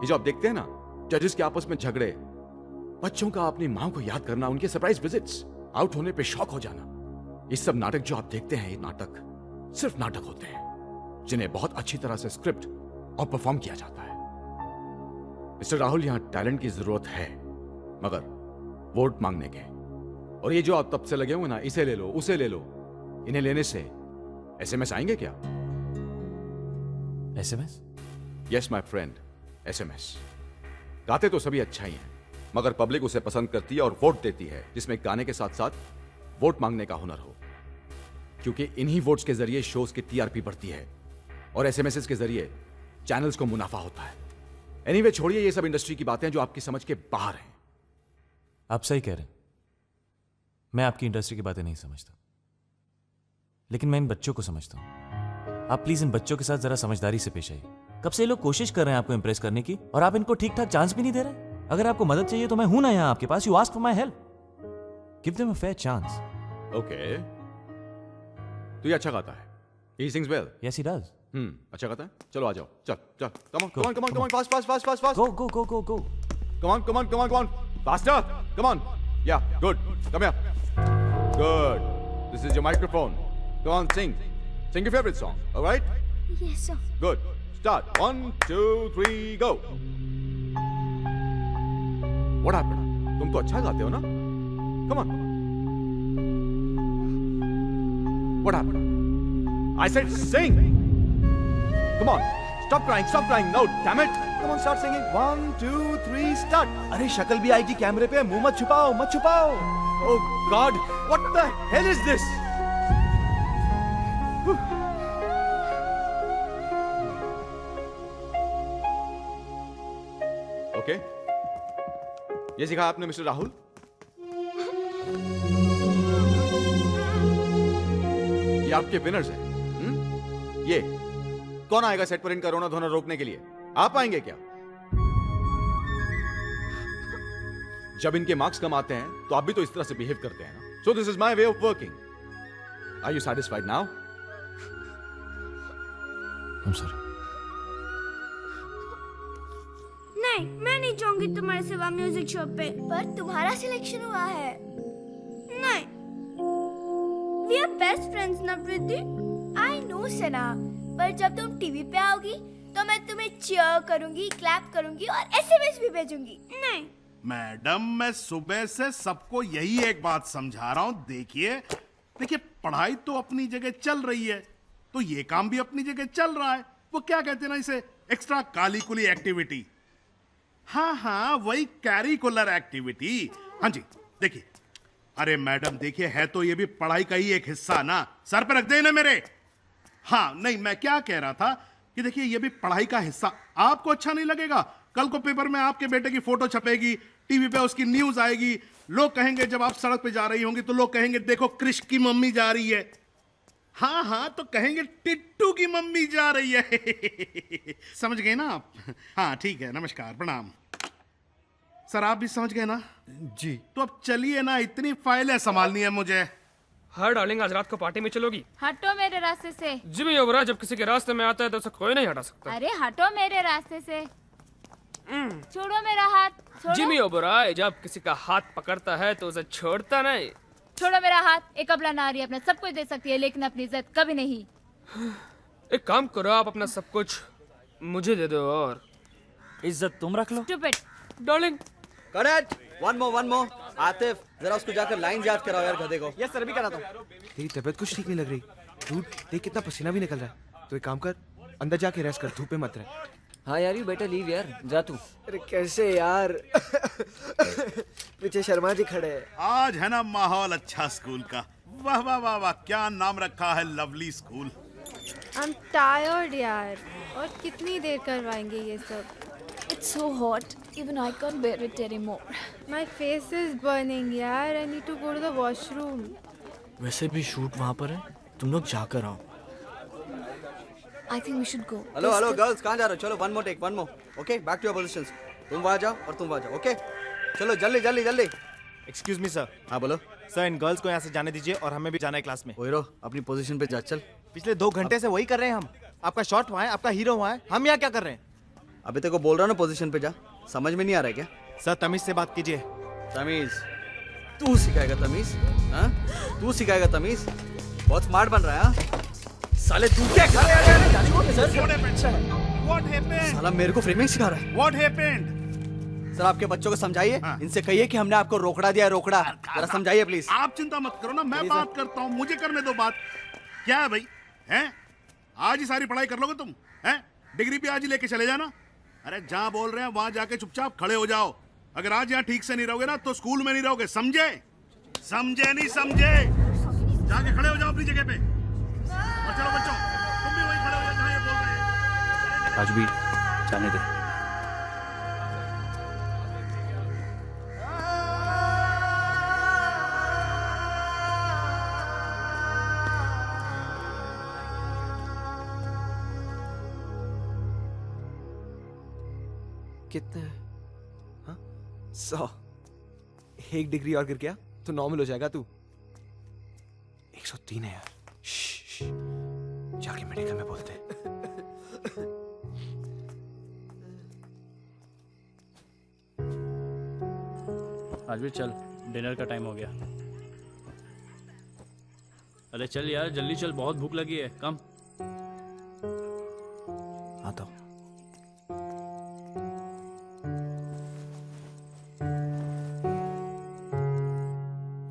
ये जो आप देखते हैं ना, जजेस के आपस में झगड़े, बच्चों का अपनी मां को याद करना, उनके सरप्राइज विजिट्स, आउट होने पे शॉक हो जाना, ये सब नाटक जो आप देखते हैं, ये नाटक सिर्फ नाटक होते हैं जिन्हें बहुत अच्छी तरह से स्क्रिप्ट और परफॉर्म किया जाता है। मिस्टर राहुल, यहां टैलेंट की जरूरत है, मगर वोट मांगने के। और ये जो आप तब से लगे हुए ना, इसे ले लो उसे ले लो, इन्हें लेने से एसएमएस आएंगे क्या? SMS? Yes my friend, SMS. गाते तो सभी अच्छा ही हैं, मगर पब्लिक उसे पसंद करती है और वोट देती है, जिसमें गाने के साथ साथ वोट मांगने का हुनर हो। क्योंकि इन्हीं वोट्स के जरिए शोज की टीआरपी बढ़ती है और एसएमएस के जरिए चैनल्स को मुनाफा होता है। एनीवे, छोड़िए ये सब इंडस्ट्री की बातें जो आपकी समझ के बाहर हैं। आप सही कह रहे हैं, मैं आपकी इंडस्ट्री की बातें नहीं समझता, लेकिन मैं इन बच्चों को समझता हूं। आप प्लीज इन बच्चों के साथ जरा समझदारी से पेश आइए। कब से ये लोग कोशिश कर रहे हैं आपको इंप्रेस करने की, और आप इनको ठीक ठाक चांस भी नहीं दे रहे। अगर आपको मदद चाहिए तो मैं हूं ना यहां आपके पास। You ask for my help, give them a fair chance. Okay, तो ये अच्छा गाता है। He sings well. Yes, he does. अच्छा गाता है। चलो आ जाओ, चल चल, come on, fast. Go. Come on, faster. Come on. Yeah, good. Come here. Good. This is your microphone. Come on, sing your favorite song. All right? Yes, sir. Good. Start. 1, 2, 3, go. What happened? तुम तो अच्छा गाते हो ना? Come on. What happened? I said sing. Come on. Stop crying. No, damn it. Come on, start singing. 1, 2, 3, start. अरे शक्ल भी आएगी कैमरे पे, मुंह मत छुपाओ। Oh God, what the hell is this? Okay. ये सिखाया आपने मिस्टर राहुल? ये आपके विनर्स हैं। ये कौन आएगा सेट पर इनका रोना धोना रोकने के लिए? आप आएंगे क्या? जब इनके मार्क्स कम आते हैं तो आप भी तो इस तरह से बिहेव करते हैं ना। So this is my way of working. Are you satisfied now? I'm sorry. नहीं, मैं नहीं जाऊंगी तुम्हारे सिवा म्यूजिक शो पे। पर तुम्हारा सिलेक्शन हुआ है। नहीं, we are best friends ना प्रीति। I know सना, पर जब तुम टीवी पे आओगी तो मैं तुम्हें चीयर करूंगी, क्लैप करूंगी और एसएमएस भी भेजूंगी। नहीं मैडम, मैं सुबह से सबको यही एक बात समझा रहा हूं। देखिए, पढ़ाई तो अपनी जगह चल रही है, तो ये काम भी अपनी जगह चल रहा है। वो क्या कहते हैं ना, इसे एक्स्ट्रा कालिकुली एक्टिविटी। हाँ, वही कैरिकुलर एक्टिविटी। हाँ जी, देखिए। अरे मैडम देखिए, है तो ये भी पढ़ाई का ही एक हिस्सा ना। सर पे रख देना मेरे। हाँ, नहीं, मैं क्या कह रहा था कि देखिए, ये भी पढ़ाई का हिस्सा। आपको अच्छा नहीं लगेगा, कल को पेपर में आपके बेटे की फोटो छपेगी, टीवी पे उसकी न्यूज आएगी। लोग कहेंगे, जब आप सड़क पे जा रही होंगी तो लोग कहेंगे, देखो कृष की मम्मी जा रही है। हाँ, तो कहेंगे टिट्टू की मम्मी जा रही है। समझ गए ना आप? हाँ, ठीक है, नमस्कार, प्रणाम। सर, आप भी समझ गए ना? जी। तो अब चलिए ना, इतनी फाइलें संभालनी है मुझे। हाँ डार्लिंग, आज रात को पार्टी में चलोगी? हटो मेरे रास्ते से। जिमी ओबरा जब किसी के रास्ते में आता है तो उसे कोई नहीं हटा सकता। अरे हटो मेरे रास्ते से। छोड़ो मेरा हाथ। छोड़ो। जिमी ओबरा जब किसी का हाथ पकड़ता है तो उसे छोड़ता नहीं। छोड़ो मेरा हाथ। एक अबला नारी अपना सब कुछ दे सकती है लेकिन अपनी इज्जत कभी नहीं। एक काम करो, आप अपना सब कुछ मुझे दे दो और इज्जत तुम रख लो। Stupid. Darling. Correct. One more Atif, जरा उसको जाकर लाइन याद कराओ यार गधे को। यस सर, अभी कराता हूं। तेरी तबीयत कुछ ठीक नहीं लग रही। धूप देख कितना पसीना भी निकल रहा है। तो एक काम कर, अंदर जाके रेस्ट कर, धूप में मत रह। हाँ यार, यू बेटर लीव यार, जा तू। अरे कैसे यार पीछे शर्मा जी खड़े हैं। आज है ना माहौल अच्छा स्कूल का। वाह वाह वाह वाह, क्या नाम रखा है, लवली स्कूल। I'm tired यार, और कितनी देर करवाएंगे ये सब? It's so hot. Even I can't bear it anymore. My face is burning यार. I need to go to the washroom. वैसे भी शूट वहाँ पर है, तुम लोग जाकर आओ। I think we should go. Hello hello girls, कहाँ जा रहे हो? चलो one more take, one more. Okay, back to your positions. तुम वहाँ जाओ और तुम वहाँ जाओ। ओके चलो जल्दी जल्दी जल्दी। Excuse me sir. हाँ बोलो सर, इन गर्ल्स को यहाँ से जाने दीजिए और हमें भी जाना है क्लास में। ओहिरो, अपनी पोजीशन पे जा। चल। पिछले 2 घंटे से वही कर रहे हैं हम। आपका शॉट वहाँ है, आपका हीरो वहाँ है, हम यहाँ क्या कर रहे हैं? अभी तेरे को बोल रहा हूँ ना, पोजीशन पे जा। समझ में नहीं आ रहा है क्या? सर तमीज से बात कीजिए। तमीज? तू सिखाएगा तमीज? हाँ, तू सिखाएगा तमीज? बहुत स्मार्ट बन रहा है। हाँ साले, तू क्या कर रहा है? साला मेरे को फ्रेमिंग सिखा रहा है। What happened? सर आपके बच्चों को समझाइए, इनसे कहिए कि हमने आपको रोकड़ा दिया है, रोकड़ा। जरा समझाइए प्लीज। आप चिंता मत करो ना, मैं बात करता हूँ, मुझे करने दो बात। क्या है भाई, हैं? आज ही सारी पढ़ाई कर लोगे तुम? हैं? डिग्री भी आज ही लेके चले जाना। अरे जहाँ बोल रहे हैं वहां जाके चुपचाप खड़े हो जाओ। अगर आज यहाँ ठीक से नहीं रहोगे ना तो स्कूल में नहीं रहोगे, समझे? समझे नहीं समझे? जाके खड़े हो जाओ अपनी जगह पे। और चलो बच्चों, तुम भी वहीं खड़े हो जाओ जहाँ ये बोल रहे हैं। आज भी जाने दे। कितने? हाँ 100। 1 डिग्री और गिर गया तो नॉर्मल हो जाएगा तू। 103 है यार। जाके मेडिकल में बोलते हैं। आज भी चल, डिनर का टाइम हो गया। अरे चल यार, जल्दी चल, बहुत भूख लगी है। कम। आता हूँ।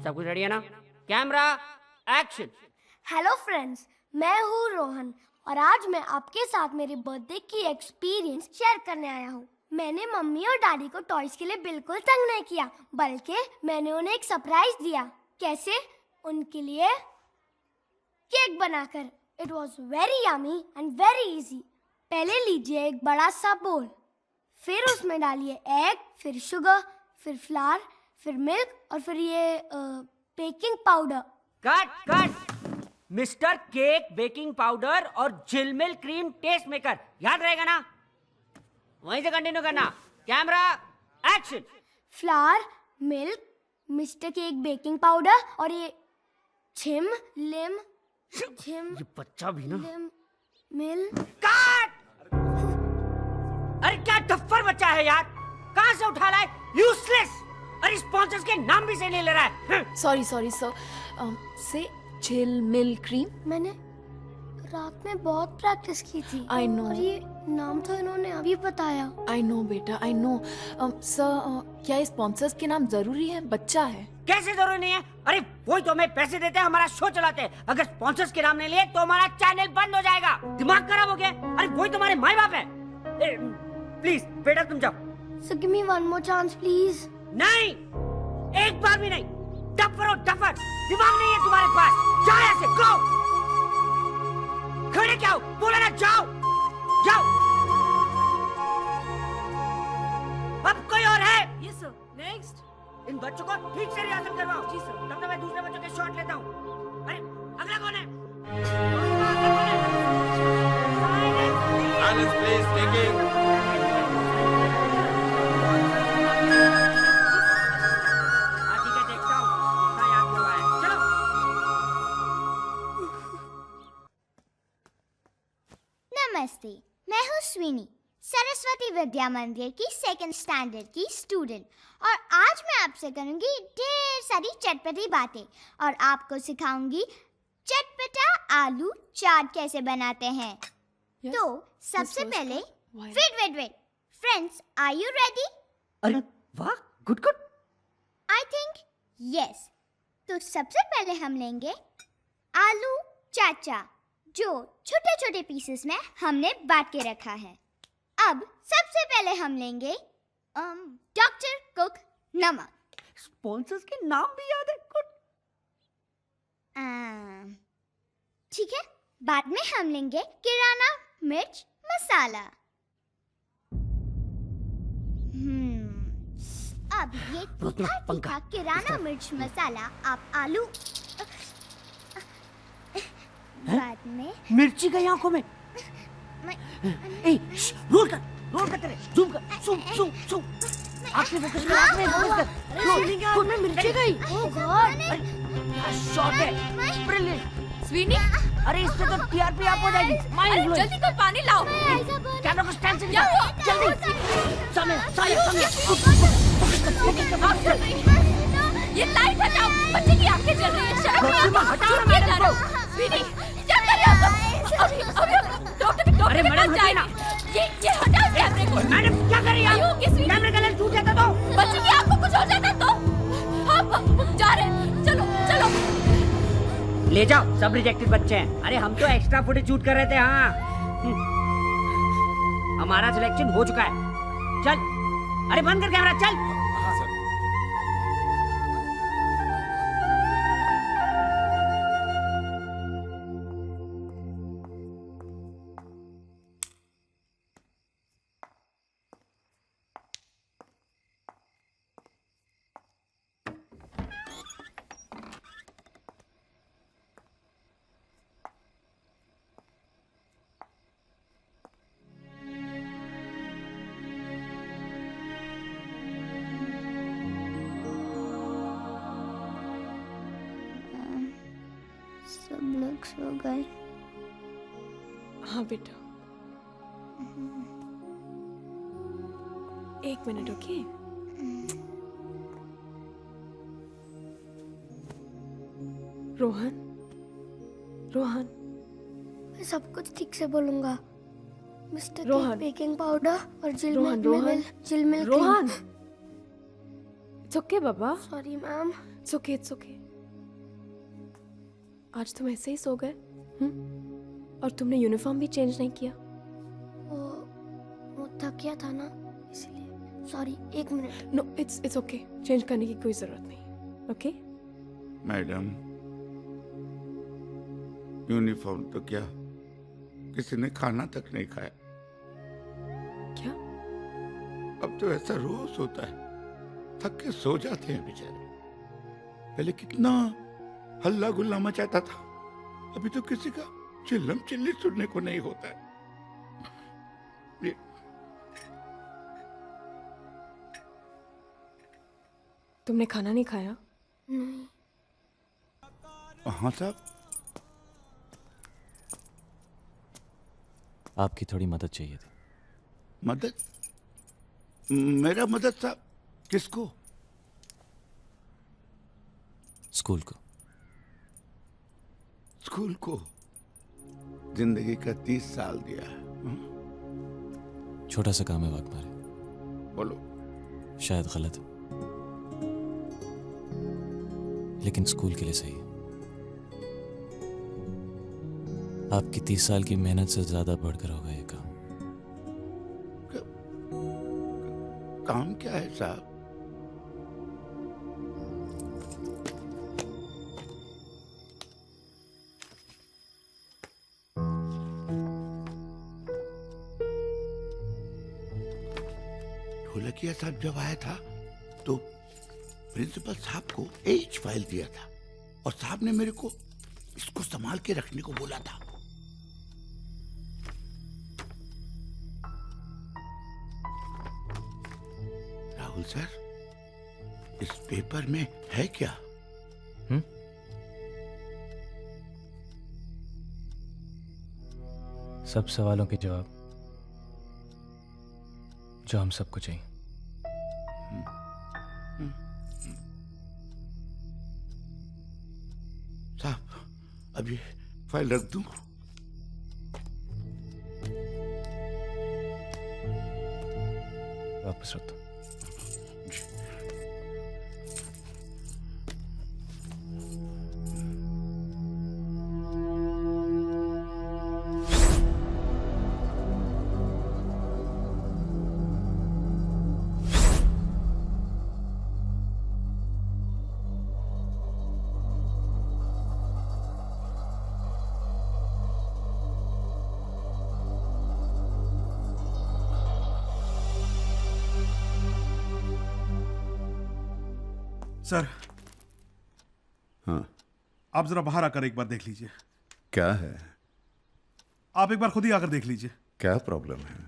सब कुछ रेडी है ना? Camera action. हेलो फ्रेंड्स, मैं हूँ रोहन और आज मैं आपके साथ मेरे बर्थडे की एक्सपीरियंस शेयर करने आया हूँ। मैंने मम्मी और डैडी को टॉयज के लिए बिल्कुल तंग नहीं किया, बल्कि मैंने उन्हें एक सरप्राइज दिया। कैसे? उनके लिए केक बनाकर। It was very yummy and very easy. पहले लीजिए एक बड़ा सा बोल, फिर उसमें डालिए एग, फिर शुगर, फिर फ्लावर, फिर मिल्क और फिर ये baking powder. Cut cut. Mister cake, baking powder और झिलमिल क्रीम टेस्ट मेकर, याद रहेगा ना? वहीं से कंटिन्यू करना। Camera action. Flower, milk, mister cake, baking powder और ये छिम लिम छिम। ये बच्चा भी ना। लिम मिल। कट। अरे क्या टफ्फर बच्चा है यार, कहाँ से उठा लाए? यूजलेस। अरे स्पॉन्सर्स के नाम भी से नहीं ले रहा है। Sorry sorry sir. से झिलमिल क्रीम। मैंने रात में बहुत प्रैक्टिस की थी। I know. और ये नाम तो इन्होंने अभी बताया। आई नो बेटा, आई नो। सर क्या स्पॉन्सर्स के नाम जरूरी है? बच्चा है। कैसे जरूरी नहीं है? अरे वही तो हमें पैसे देते हैं, हमारा शो चलाते हैं। अगर स्पॉन्सर्स के नाम नहीं लिए तो हमारा चैनल बंद हो जाएगा। दिमाग खराब हो गया? अरे वही तुम्हारे माँ बाप है। प्लीज बेटा तुम जाओ। So give me one more chance please. नहीं, एक बार भी नहीं। डफर हो डफर, दिमाग नहीं है तुम्हारे पास। जाओ यहाँ से, गो। खड़े क्या हो? बोला ना जाओ जाओ। अब कोई और है? Yes sir. नेक्स्ट। इन बच्चों को ठीक से रिहर्सल करवाओ। जी सर। तब तक मैं दूसरे बच्चों के शॉट लेता हूँ। अरे अगला कौन है? Silence please, taking. हाँ ठीक है, देखता हूँ कितना याद हुआ है। चलो स्वीनी, सरस्वती विद्या मंदिर की 2nd स्टैंडर्ड की स्टूडेंट, और आज मैं आपसे करूंगी ढेर सारी चटपटी बातें और आपको सिखाऊंगी चटपटा आलू चाट कैसे बनाते हैं। तो सबसे पहले wait friends, are you ready? अरे वाह, good good. I think yes. तो सबसे पहले हम लेंगे आलू चाचा, जो छोटे छोटे पीसेस में हमने बांट के रखा है। अब सबसे पहले हम लेंगे डॉक्टर कुक नमक। स्पॉन्सर्स के नाम भी याद है, गुड। ठीक है, बाद में हम लेंगे किराना मिर्च मसाला। अब ये तीखा किराना मिर्च मसाला आप आलू बाद में मिर्ची गई आंखों में। रोल कर तेरे, जूम कर। आंखें फोकस कर, आंखें फोकस कर। स्वीनी के आंख में मिर्ची गई। ओह गॉड, शॉट है, ब्रिलियंट। स्वीनी, अरे इस पे तो टीआरपी आप हो जाएगी। अरे जल्दी कोई पानी लाओ। कैमरा को स्टैंड से क्या हुआ? जल्दी। सामने। ये लाइट हटाओ, बच्चे की आंखें जल रही है। हटाओ ना मैडम को। स्वीनी, क्या कर रहे हो आप? अभी डॉक्टर के पास जाएंगे। ये हटाओ कैमरे को। मैडम क्या कर रही हैं आप? कैमरे का लेंस टूट जाता तो बच्चे की आंख को कुछ हो जाता तो हम जा रहे हैं। चलो ले जाओ, सब रिजेक्टेड बच्चे हैं। अरे हम तो एक्स्ट्रा फुटेज शूट कर रहे थे। हाँ, हमारा सिलेक्शन हो चुका है। चल, अरे बंद कर कैमरा, चल। हाँ सर। सब लोग सो गए। हाँ बेटा, 1 मिनट, ओके? रोहन, मैं सब कुछ ठीक से बोलूंगा। मिस्टर रोहन। बेकिंग पाउडर और जिल Rohan, milk Rohan. It's okay Baba. Sorry ma'am. It's okay. आज तुम ऐसे ही सो गए? और तुमने यूनिफॉर्म भी चेंज नहीं किया? वो थक गया था ना, इसलिए। Sorry, 1 minute. No, it's okay. Change करने की कोई जरूरत नहीं, ओके? मैडम, यूनिफॉर्म तो क्या, किसी ने खाना तक नहीं खाया। क्या? अब तो ऐसा रोज होता है, थक के सो जाते हैं बेचारे। पहले कितना हल्ला गुल्ला मचाता था, अभी तो किसी का चिल्लम चिल्ली सुनने को नहीं होता है। तुमने खाना नहीं खाया? नहीं। हाँ साहब। आपकी थोड़ी मदद चाहिए थी। मदद? मेरा मदद साहब? किसको? स्कूल को। स्कूल को जिंदगी का 30 साल दिया है। छोटा सा काम है वाक मारे। बोलो। शायद गलत है, लेकिन स्कूल के लिए सही है। आपकी 30 साल की मेहनत से ज्यादा बढ़कर होगा ये काम। काम क्या है साहब? ढोलकिया साहब जब आया था तो प्रिंसिपल साहब को एज फाइल दिया था और साहब ने मेरे को इसको संभाल के रखने को बोला था। राहुल सर, इस पेपर में है क्या? सब सवालों के जवाब जो हम सबको चाहिए। साहब अभी फाइल रख दूं? वापस रख दो। सर, हाँ आप जरा बाहर आकर एक बार देख लीजिए। क्या है? आप एक बार खुद ही आकर देख लीजिए। क्या प्रॉब्लम है?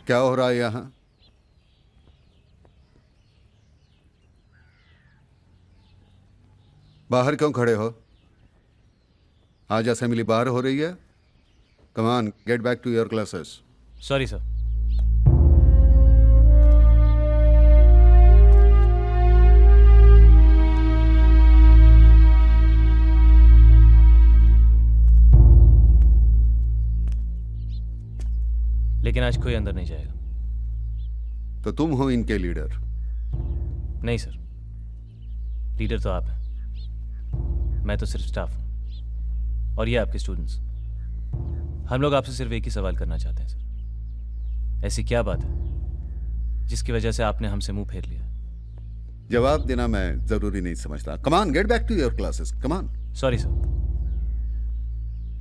क्या हो रहा है यहां? बाहर क्यों खड़े हो? आज असेंबली बाहर हो रही है। Come on, get back to your classes. Sorry sir. लेकिन आज कोई अंदर नहीं जाएगा। तो तुम हो इनके लीडर? नहीं सर, लीडर तो आप हैं, मैं तो सिर्फ स्टाफ हूं। और ये आपके स्टूडेंट्स। हम लोग आपसे सिर्फ एक ही सवाल करना चाहते हैं सर। ऐसी क्या बात है जिसकी वजह से आपने हमसे मुंह फेर लिया? जवाब देना मैं जरूरी नहीं समझता। Come on, get back to your classes. Come on. Sorry sir,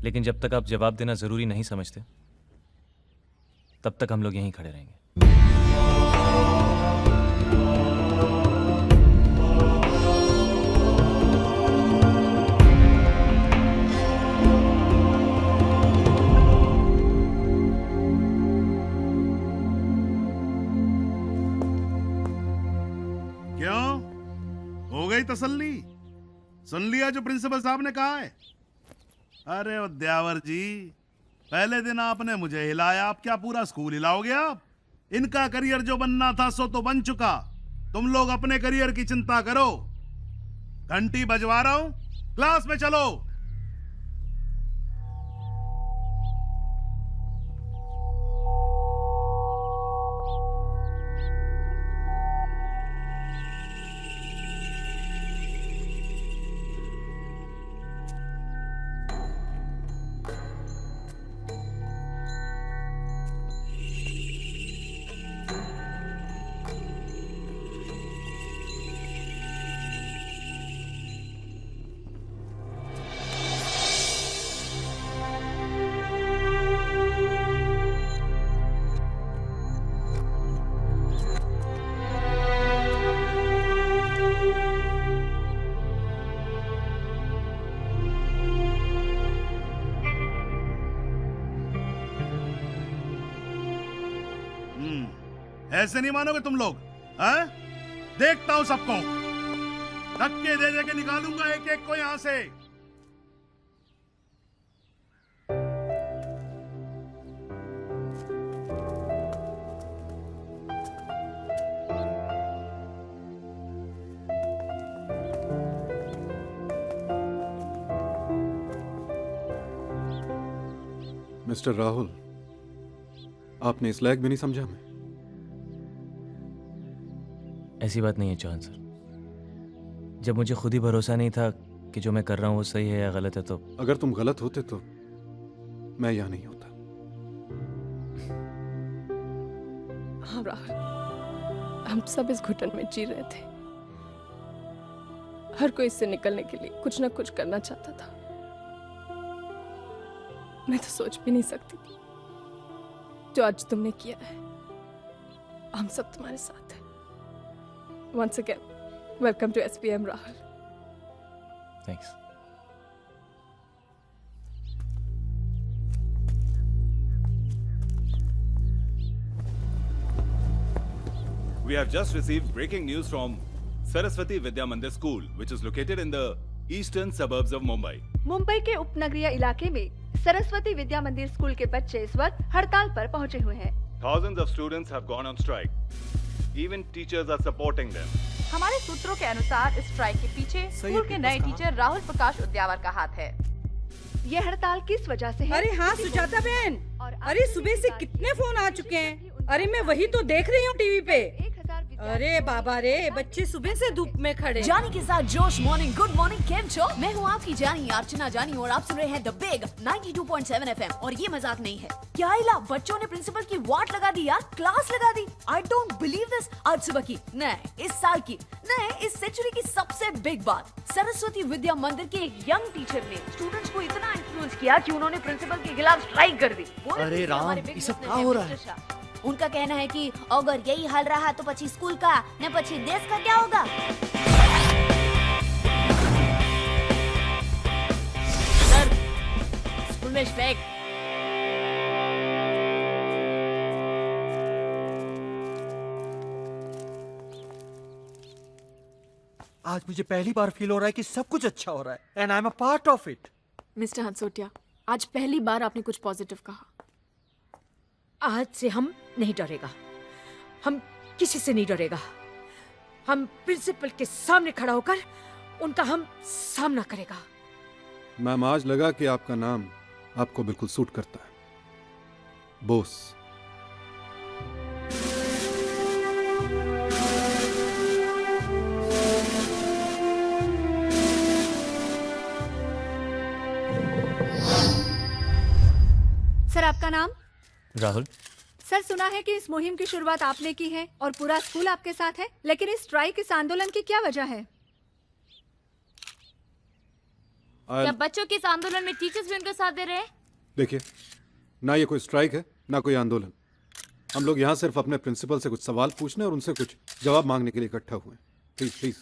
लेकिन जब तक आप जवाब देना जरूरी नहीं समझते तब तक हम लोग यहीं खड़े रहेंगे। क्यों, हो गई तसल्ली? सुन लिया जो प्रिंसिपल साहब ने कहा है? अरे उद्यावर जी, पहले दिन आपने मुझे हिलाया, आप क्या पूरा स्कूल हिलाओगे आप? इनका करियर जो बनना था सो तो बन चुका। तुम लोग अपने करियर की चिंता करो। घंटी बजवा रहा हूं, क्लास में चलो। ऐसे नहीं मानोगे तुम लोग, हैं? देखता हूं सबको, धक्के दे दे के निकालूंगा एक एक को यहां से। मिस्टर राहुल, आपने इस लायक भी नहीं समझा मैं। ऐसी बात नहीं है चौहान सर। जब मुझे खुद ही भरोसा नहीं था कि जो मैं कर रहा हूँ वो सही है या गलत है, तो अगर तुम गलत होते तो मैं यहाँ नहीं होता। हाँ राहुल, हम सब इस घुटन में जी रहे थे। हर कोई इससे निकलने के लिए कुछ ना कुछ करना चाहता था। मैं तो सोच भी नहीं सकती थी जो आज तुमने किया है। हम सब तुम्हारे साथ हैं। Once again, welcome to SPM, Rahul. Thanks. We have just received breaking news from Saraswati Vidya Mandir School, which is located in the eastern suburbs of Mumbai. Mumbai के उपनगरीय इलाके में सरस्वती विद्या मंदिर स्कूल के बच्चे इस वक्त हड़ताल पर पहुंचे हुए हैं। Thousands of students have gone on strike. Even teachers are supporting them. हमारे सूत्रों के अनुसार इस स्ट्राइक के पीछे स्कूल के नए टीचर राहुल प्रकाश उद्यावर का हाथ है। ये हड़ताल किस वजह से है? अरे हाँ सुजाता बहन, अरे सुबह से कितने फोन आ चुके हैं। अरे मैं वही तो देख रही हूँ टीवी पे। अरे बाबा रे, बच्चे सुबह से धूप में खड़े। जानी के साथ जोश मॉर्निंग। गुड मॉर्निंग, केम छो? मैं हूँ आपकी जानी अर्चना जानी और आप सुन रहे हैं द बिग 92.7 FM। और ये मजाक नहीं है। क्या इला बच्चों ने प्रिंसिपल की वाट लगा दी यार, क्लास लगा दी। I don't believe this. आज सुबह की नहीं, इस साल की नहीं, इस सेंचुरी की सबसे बिग बात, सरस्वती विद्या मंदिर के एक यंग टीचर ने स्टूडेंट्स को इतना इन्फ्लुएंस किया कि उन्होंने प्रिंसिपल के खिलाफ स्ट्राइक कर दी। अरे राम, ये सब क्या हो रहा है? उनका कहना है कि अगर यही हाल रहा तो पची स्कूल का न पची देश का क्या होगा। सर, स्कूल में स्ट्राइक। आज मुझे पहली बार फील हो रहा है कि सब कुछ अच्छा हो रहा है and I am a part of it. Mister Hansotia, आज पहली बार आपने कुछ पॉजिटिव कहा। आज से हम नहीं डरेगा, हम किसी से नहीं डरेगा। हम प्रिंसिपल के सामने खड़ा होकर उनका हम सामना करेगा। मैम, आज लगा कि आपका नाम आपको बिल्कुल सूट करता है, बोस। सर, आपका नाम? राहुल। सर, सुना है कि इस मुहिम की शुरुआत आपने की है और पूरा स्कूल आपके साथ है, लेकिन इस स्ट्राइक, इस आंदोलन की क्या वजह है? क्या बच्चों के इस आंदोलन में टीचर्स भी उनका साथ दे रहे हैं? देखिए, ना ये कोई स्ट्राइक है ना कोई आंदोलन। हम लोग यहाँ सिर्फ अपने प्रिंसिपल से कुछ सवाल पूछने और उनसे कुछ जवाब मांगने के लिए इकट्ठा हुए हैं। Please please.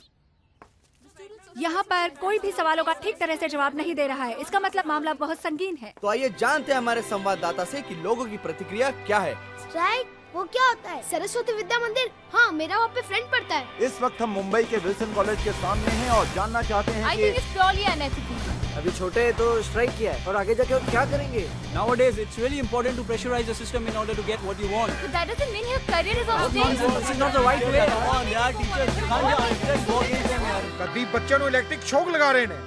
यहाँ पर कोई भी सवालों का ठीक तरह से जवाब नहीं दे रहा है। इसका मतलब मामला बहुत संगीन है। तो आइए जानते हैं हमारे संवाददाता से कि लोगों की प्रतिक्रिया क्या है। स्ट्राइक वो क्या होता है? सरस्वती विद्या मंदिर? हाँ, मेरा वहाँ पे फ्रेंड पढ़ता है। इस वक्त हम मुंबई के विल्सन कॉलेज के सामने हैं और जानना चाहते हैं I think it's purely unethical. अभी छोटे हैं तो स्ट्राइक किया है और आगे जाके वो क्या करेंगे? Nowadays it's really important to pressurize the system in order to get what you want. But that doesn't mean your career is on stake. This is not the right way. Come on यार, teachers just go against them यार। कदी बच्चे ਨੂੰ electric shock ਲਗਾ ਰਹੇ ਨੇ,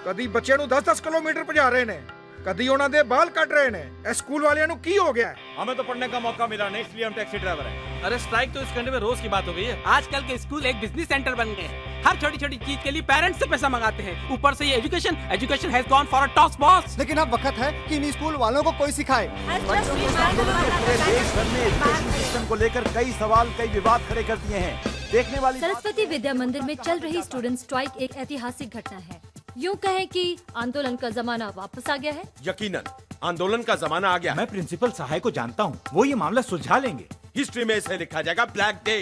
ਕਦੀ ਬੱਚੇ ਨੂੰ 10-10 किलोमीटर ਭਜਾ ਰਹੇ ਨੇ, कदी ਉਹਨਾਂ ਦੇ ਬਾਲ ਕੱਟ ਰਹੇ ਨੇ। ਇਹ ਸਕੂਲ ਵਾਲਿਆਂ ਨੂੰ ਕੀ ਹੋ ਗਿਆ ਹੈ? हमें तो पढ़ने का मौका मिला नहीं, इसलिए हम टैक्सी ड्राइवर हैं। अरे स्ट्राइक तो इस कंट्री में रोज की बात हो गई है। आजकल के स्कूल एक बिजनेस सेंटर बन गए हैं। हर छोटी छोटी चीज के लिए पेरेंट्स से पैसा मंगाते हैं, ऊपर से ये education has gone for a top boss. लेकिन अब वक्त है कि इन स्कूल वालों को कोई सिखाए। देश भर में एजुकेशन सिस्टम को लेकर कई सवाल, कई विवाद खड़े कर दिए हैं। देखने वाली सरस्वती विद्या मंदिर में चल रही स्टूडेंट स्ट्राइक एक ऐतिहासिक घटना है। यूँ कहें कि आंदोलन का जमाना वापस आ गया है। यकीनन आंदोलन का जमाना आ गया। मैं प्रिंसिपल सहाय को जानता हूँ, वो ये मामला सुलझा लेंगे। हिस्ट्री में इसे लिखा जाएगा ब्लैक डे,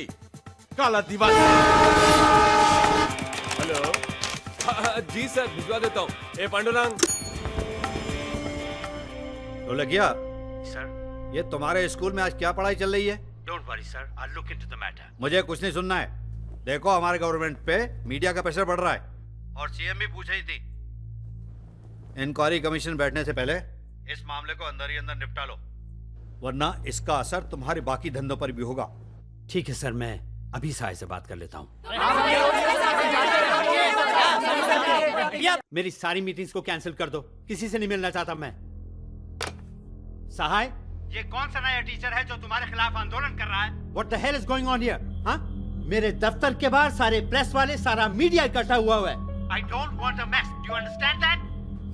काला दिवस। हेलो जी सर, भिजवा देता हूँ। ए पांडुरंग। तो लगिया सर, ये तुम्हारे स्कूल में आज क्या पढ़ाई चल रही है? Don't worry sir, I look into the matter. मुझे कुछ नहीं सुनना है। देखो, हमारे गवर्नमेंट पे मीडिया का प्रेशर बढ़ रहा है और सीएम भी पूछ रही थी। इंक्वायरी कमीशन बैठने से पहले इस मामले को अंदर ही अंदर निपटा लो, वरना इसका असर तुम्हारे बाकी धंधों पर भी होगा। ठीक है सर, मैं अभी साय से बात कर लेता हूँ। मेरी सारी मीटिंग्स को कैंसिल कर दो, किसी से नहीं मिलना चाहता मैं। सहाय, ये कौन सा नया टीचर है जो तुम्हारे खिलाफ आंदोलन कर रहा है? What the hell is going on here? हाँ? मेरे दफ्तर के बाहर सारे प्रेस वाले, सारा मीडिया इकट्ठा हुआ है। I don't want a mess. Do you understand that?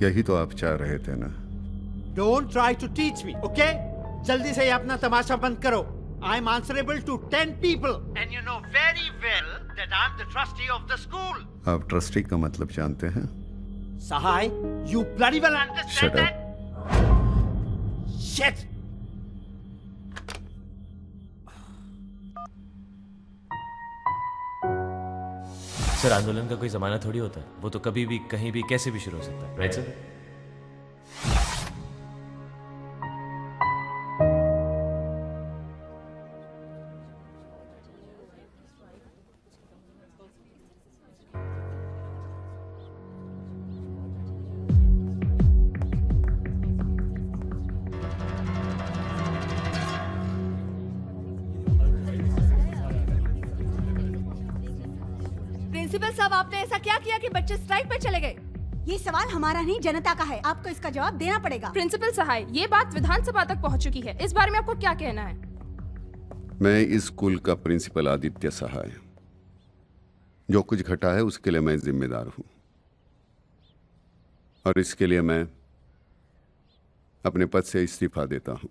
यही तो आप चाह रहे थे ना? Don't try to teach me, okay? जल्दी से ये अपना तमाशा बंद करो। I'm answerable to 10 people. And you know very well that I'm the trustee of the school. आप ट्रस्टी का मतलब जानते हैं? Sahai, you bloody well understand Shut up. that? Shit! Sir आंदोलन का कोई जमाना थोड़ी होता है, वो तो कभी भी कहीं भी कैसे भी शुरू हो सकता है, राइट सर? प्रिंसिपल साहब, आपने ऐसा क्या किया कि बच्चे स्ट्राइक पे चले गए? ये सवाल हमारा नहीं, जनता का है। आपको इसका जवाब देना पड़ेगा। प्रिंसिपल सहाय, ये बात विधानसभा तक पहुंच चुकी है। इस बारे में आपको क्या कहना है? मैं इस स्कूल का प्रिंसिपल आदित्य सहाय, जो कुछ घटा है उसके लिए मैं जिम्मेदार हूं, और इसके लिए मैं अपने पद से इस्तीफा देता हूं।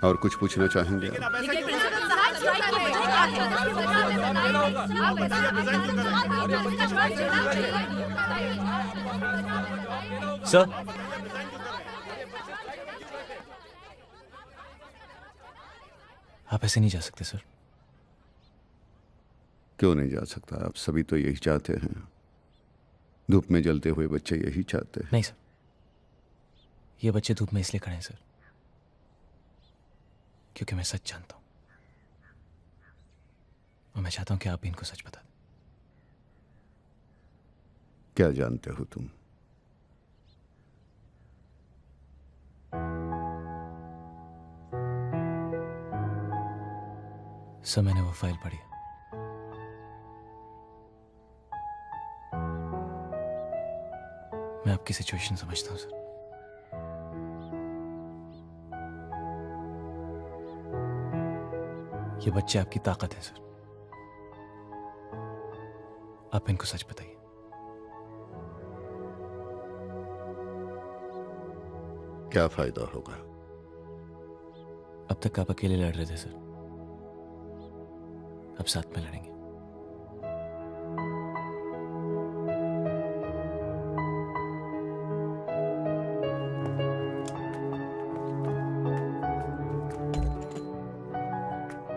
और कुछ पूछना चाहेंगे? सर, आप ऐसे नहीं जा सकते सर। क्यों नहीं जा सकता? आप सभी तो यही चाहते हैं। धूप में जलते हुए बच्चे यही चाहते हैं। नहीं सर, ये बच्चे धूप में इसलिए खड़े हैं सर क्योंकि मैं सच जानता हूं, और मैं चाहता हूं कि आप भी इनको सच बता दें। क्या जानते हो तुम? सर, मैंने वो फाइल पढ़ी। मैं आपकी सिचुएशन समझता हूं सर। ये बच्चे आपकी ताकत है सर। आप इनको सच बताइए। क्या फायदा होगा? अब तक आप अकेले लड़ रहे थे सर, अब साथ में लड़ेंगे।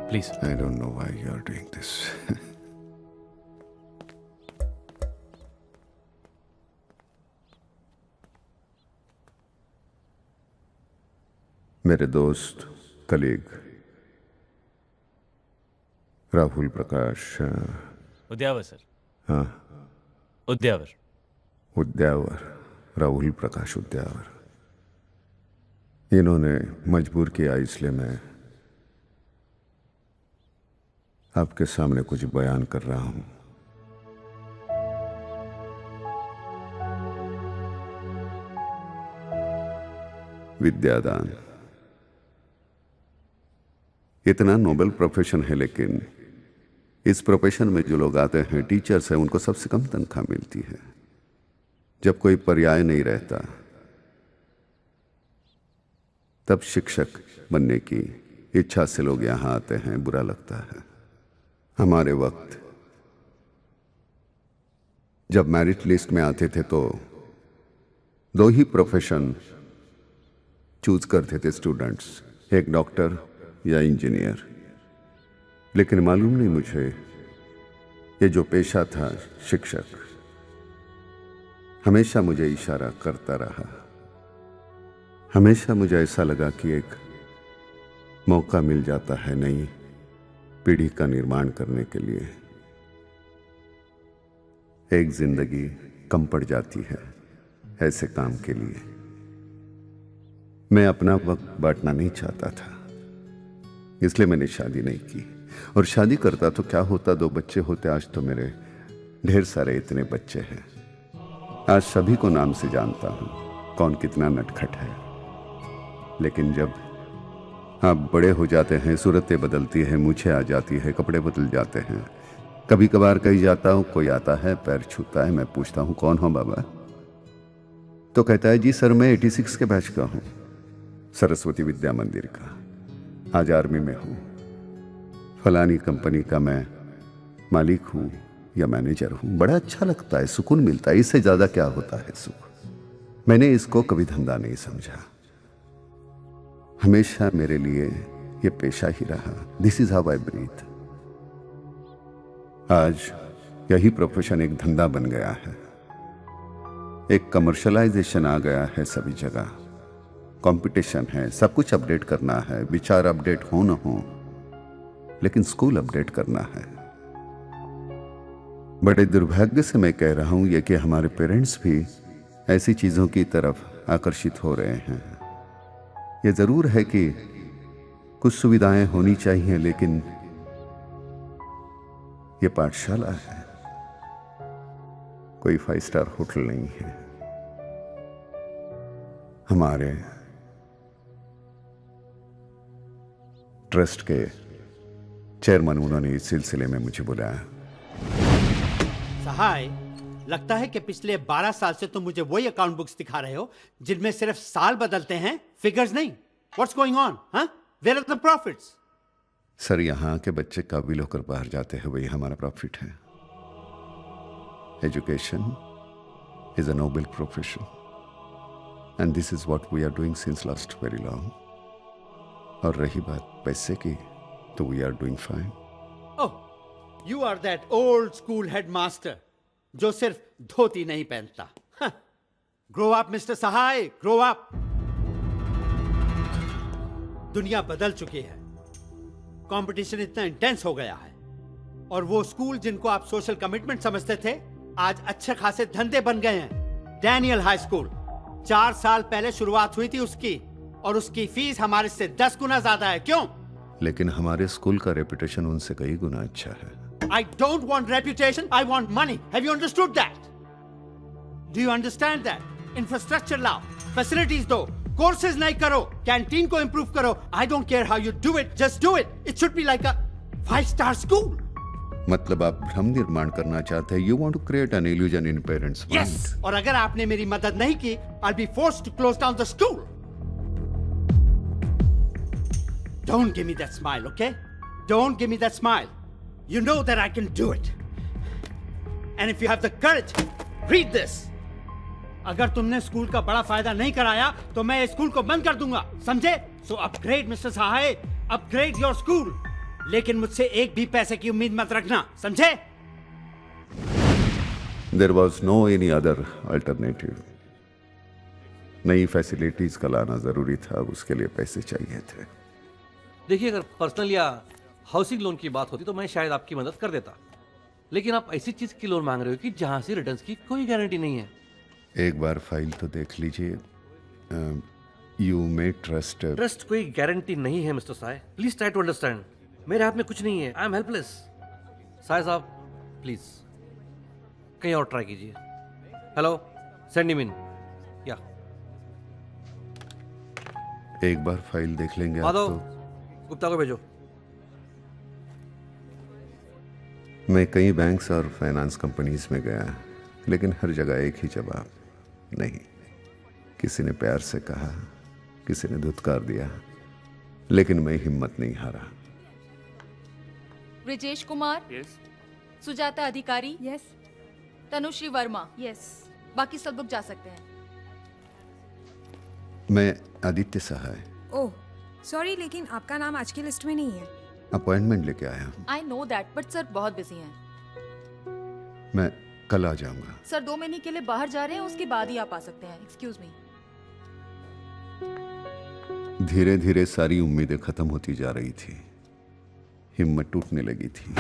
Please. I don't know why you are doing this. मेरे दोस्त, कलीग राहुल प्रकाश उद्यावर सर। हाँ, उद्यावर। उद्यावर, राहुल प्रकाश उद्यावर। इन्होंने मजबूर किया, इसलिए मैं आपके सामने कुछ बयान कर रहा हूं। विद्यादान इतना नोबल प्रोफेशन है, लेकिन इस प्रोफेशन में जो लोग आते हैं, टीचर्स हैं, उनको सबसे कम तनख्वाह मिलती है। जब कोई पर्याय नहीं रहता, तब शिक्षक बनने की इच्छा से लोग यहां आते हैं। बुरा लगता है। हमारे वक्त जब मेरिट लिस्ट में आते थे तो 2 ही प्रोफेशन चूज करते थे स्टूडेंट्स, एक डॉक्टर या इंजीनियर। लेकिन मालूम नहीं मुझे, ये जो पेशा था शिक्षक, हमेशा मुझे इशारा करता रहा। हमेशा मुझे ऐसा लगा कि एक मौका मिल जाता है नई पीढ़ी का निर्माण करने के लिए। एक जिंदगी कम पड़ जाती है ऐसे काम के लिए। मैं अपना वक्त बांटना नहीं चाहता था, इसलिए मैंने शादी नहीं की। और शादी करता तो क्या होता, 2 बच्चे होते। आज तो मेरे ढेर सारे इतने बच्चे हैं। आज सभी को नाम से जानता हूं, कौन कितना नटखट है। लेकिन जब आप बड़े हो जाते हैं, सूरतें बदलती हैं, मूछें आ जाती है, कपड़े बदल जाते हैं। कभी कभार कहीं जाता हूं, कोई आता है, पैर छूता है, मैं पूछता हूं कौन हो बाबा, तो कहता है जी सर मैं 86 के बैच का हूं, सरस्वती विद्या मंदिर का, आज आर्मी में हूं, फलानी कंपनी का मैं मालिक हूं या मैनेजर हूं। बड़ा अच्छा लगता है, सुकून मिलता है, इससे ज्यादा क्या होता है सुख। मैंने इसको कभी धंधा नहीं समझा, हमेशा मेरे लिए ये पेशा ही रहा। This is how I breathe. आज यही प्रोफेशन एक धंधा बन गया है, एक कमर्शलाइजेशन आ गया है, सभी जगह कंपटीशन है, सब कुछ अपडेट करना है, विचार अपडेट हो न हो, लेकिन स्कूल अपडेट करना है। बड़े दुर्भाग्य से मैं कह रहा हूं ये कि हमारे पेरेंट्स भी ऐसी चीजों की तरफ आकर्षित हो रहे हैं। ये जरूर है कि कुछ सुविधाएं होनी चाहिए, लेकिन ये पाठशाला है, कोई 5 स्टार होटल नहीं है। हमारे ट्रस्ट के चेयरमैन उन्होंने इस सिलसिले में मुझे बुलाया। सहाय, लगता है कि पिछले 12 साल से तुम मुझे वही अकाउंट बुक्स दिखा रहे हो जिनमें सिर्फ साल बदलते हैं, फिगर्स नहीं। What's going on? Where are the profits? Sir, यहां के बच्चे काबिल होकर बाहर जाते हैं, वही हमारा प्रॉफिट है। Education is a noble profession and this is what we are doing since last very long. और रही बात पैसे की, तो we are doing fine. Oh, you are that old school headmaster जो सिर्फ धोती नहीं पहनता। Grow up mister Sahay, grow up. दुनिया बदल चुकी है, कंपटीशन इतना इंटेंस हो गया है, और वो स्कूल जिनको आप सोशल कमिटमेंट समझते थे आज अच्छे खासे धंधे बन गए हैं। डैनियल हाई स्कूल 4 साल पहले शुरुआत हुई थी उसकी, और उसकी फीस हमारे से 10 गुना ज्यादा है। क्यों? लेकिन हमारे स्कूल का रेपुटेशन उनसे कई गुना अच्छा है। I don't want reputation, I want money. Have you understood that? Do you understand that? Infrastructure लाओ, facilities दो, courses नहीं करो, canteen को improve करो. I don't care how you do it, just do it. It should be like a 5-star school. मतलब आप भ्रम निर्माण करना चाहते हैं। You want to create an illusion in parents' mind. Yes. और अगर आपने मेरी मदद नहीं की, I'll be forced to close down the school. Don't give me that smile, okay? Don't give me that smile. You know that I can do it. And if you have the courage, read this. अगर तुमने school का बड़ा फायदा नहीं कराया तो मैं इस स्कूल को बंद कर दूंगा, समझे? So upgrade mister Sahay, upgrade your school. लेकिन मुझसे एक भी पैसे की उम्मीद मत रखना, समझे? There was no any other alternative. नई फैसिलिटीज का लाना जरूरी था, उसके लिए पैसे चाहिए थे। देखिए, अगर पर्सनल या हाउसिंग लोन की बात होती तो मैं शायद आपकी मदद कर देता, लेकिन आप ऐसी चीज की लोन मांग रहे हो कि जहां से रिटर्न्स की कोई गारंटी नहीं है। एक बार फाइल तो देख लीजिए। यू मे ट्रस्ट कोई गारंटी नहीं है mister Sahay, please try to understand. मेरे हाथ में कुछ नहीं है, आई एम हेल्पलेस। साय साहब प्लीज कहीं और ट्राई कीजिए। Hello, send him in. या एक बार फाइल देख लेंगे आप माधव, तो। गुप्ता को भेजो। मैं कई बैंक्स और फाइनेंस कंपनीज में गया, लेकिन हर जगह एक ही जवाब, नहीं। किसी ने प्यार से कहा, किसी ने धुतकार दिया, लेकिन मैं हिम्मत नहीं हारा। ब्रिजेश कुमार, सुजाता अधिकारी, यस, तनुश्री वर्मा, यस, बाकी सब लोग जा सकते हैं। मैं आदित्य सहाय। ओह सॉरी, लेकिन आपका नाम आज की लिस्ट में नहीं है। अपॉइंटमेंट लेके आया हूँ। I know that, but sir बहुत बिजी हैं। मैं कल आ जाऊंगा। सर 2 महीने के लिए बाहर जा रहे हैं, उसके बाद ही आप आ सकते हैं। Excuse me. धीरे धीरे सारी उम्मीदें खत्म होती जा रही थी, हिम्मत टूटने लगी थी।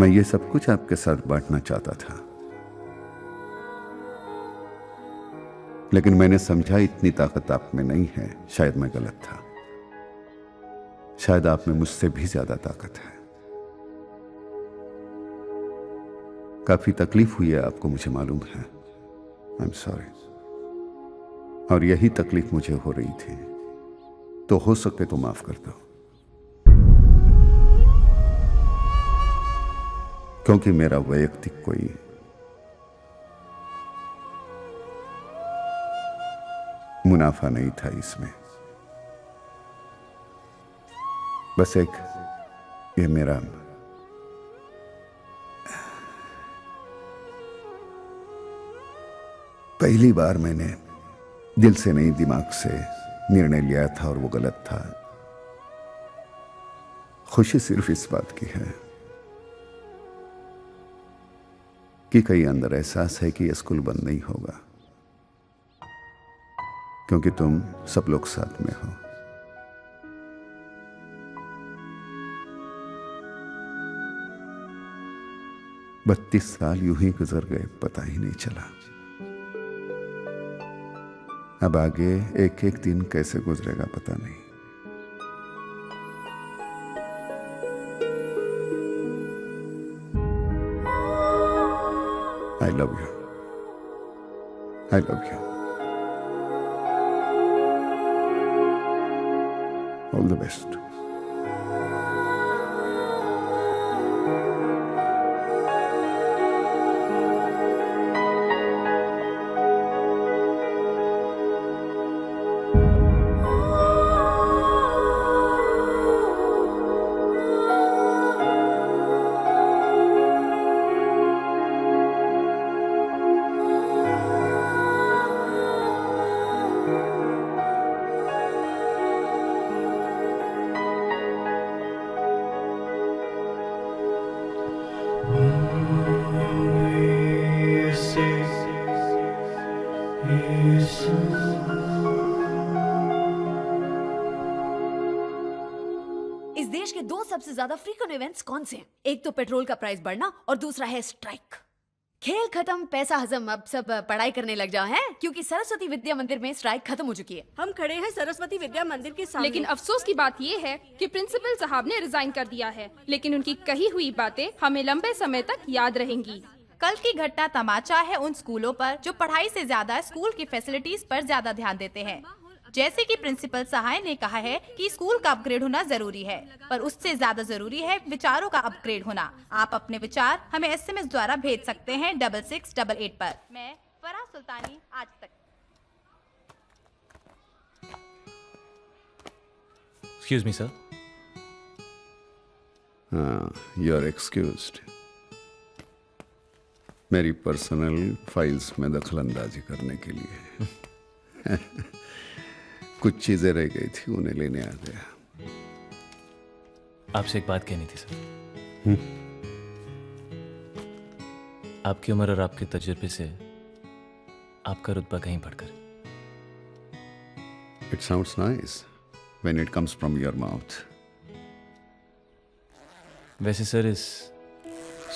मैं ये सब कुछ आपके साथ बांटना चाहता था, लेकिन मैंने समझा इतनी ताकत आप में नहीं है। शायद मैं गलत था। शायद आप में मुझसे भी ज्यादा ताकत है। काफी तकलीफ हुई है आपको, मुझे मालूम है। I am sorry. और यही तकलीफ मुझे हो रही थी, तो हो सके तो माफ कर दो, क्योंकि मेरा वैयक्तिक कोई मुनाफा नहीं था इसमें। बस एक ये मेरा पहली बार मैंने दिल से नहीं दिमाग से निर्णय लिया था और वो गलत था। खुशी सिर्फ इस बात की है कि कहीं अंदर एहसास है कि यह स्कूल बंद नहीं होगा, क्योंकि तुम सब लोग साथ में हो। बत्तीस साल यूं ही गुजर गए, पता ही नहीं चला। अब आगे एक एक दिन कैसे गुजरेगा पता नहीं। I love you. I love you. All the best. इस देश के दो सबसे ज्यादा फ्रीक्वेंट इवेंट्स कौन से हैं? एक तो पेट्रोल का प्राइस बढ़ना और दूसरा है स्ट्राइक। खेल खत्म, पैसा हजम, अब सब पढ़ाई करने लग जाओ हैं, क्योंकि सरस्वती विद्या मंदिर में स्ट्राइक खत्म हो चुकी है। हम खड़े हैं सरस्वती विद्या मंदिर के सामने। लेकिन अफसोस की बात ये है कि प्रिंसिपल साहब ने रिजाइन कर दिया है, लेकिन उनकी कही हुई बातें हमें लंबे समय तक याद रहेंगी। कल की घटना तमाचा है उन स्कूलों पर जो पढ़ाई से ज्यादा स्कूल की फैसिलिटीज पर ज्यादा ध्यान देते हैं। जैसे कि प्रिंसिपल सहाय ने कहा है कि स्कूल का अपग्रेड होना जरूरी है, पर उससे ज्यादा जरूरी है विचारों का अपग्रेड होना। आप अपने विचार हमें SMS द्वारा भेज सकते हैं 6688 पर। मैं फराह सुल्तानी, आज तक। Excuse me, sir. हाँ, you are excused. मेरी पर्सनल फाइल्स में दखलंदाजी करने के लिए कुछ चीजें रह गई थी, उन्हें लेने आ गया। आपसे एक बात कहनी थी सर। आपकी उम्र और आपके तजुर्बे से आपका रुतबा कहीं बढ़कर। It sounds nice when it comes from your mouth. वैसे सर इस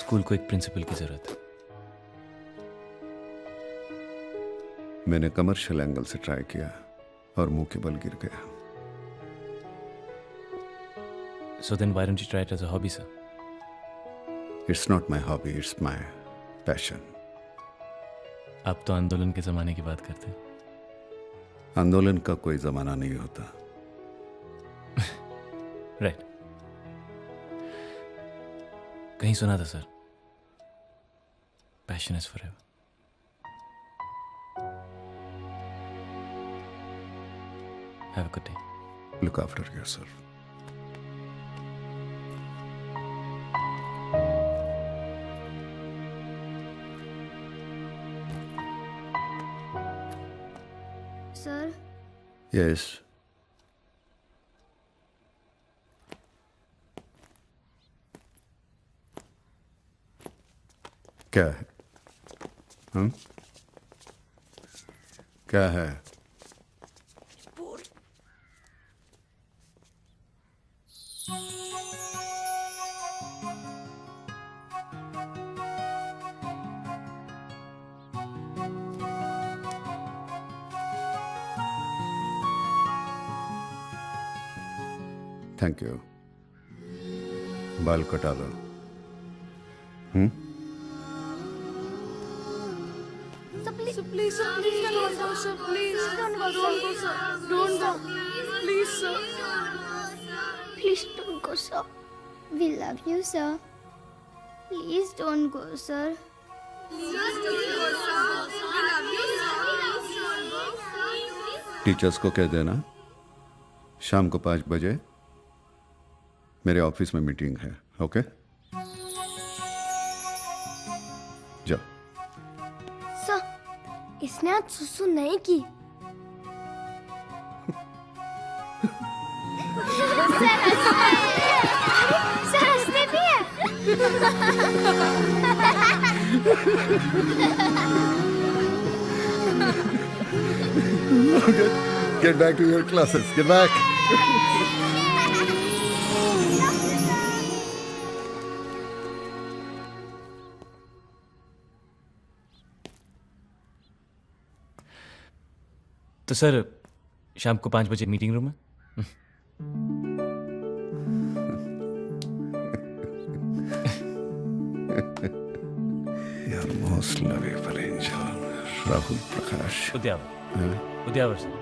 स्कूल को एक प्रिंसिपल की जरूरत है। मैंने कमर्शियल एंगल से ट्राई किया और मुंह के बल गिर गया। So then why don't you try it as a hobby, sir? It's not my hobby, it's my passion. आप तो आंदोलन के जमाने की बात करते हैं। आंदोलन का कोई जमाना नहीं होता। राइट। कहीं सुना था sir, passion is forever. Have a good day. Look after yourself. Sir, Yes. क्या है? क्या है? Thank you. बाल कटा लो। Please, don't go, sir. Please, don't go, sir. Don't go. Please, sir. Please don't go, sir. We love you, sir. Please don't go, sir. Teachers को कह देना शाम को 5 बजे मेरे ऑफिस में मीटिंग है। ओके, जाओ। सर, इसने आज सुसु नहीं की। सर हंसते भी है। Get back to your classes. Get back. तो सर शाम को 5 बजे मीटिंग रूम में। Your most lovable angel, Rahul Prakash. Udyavar sir.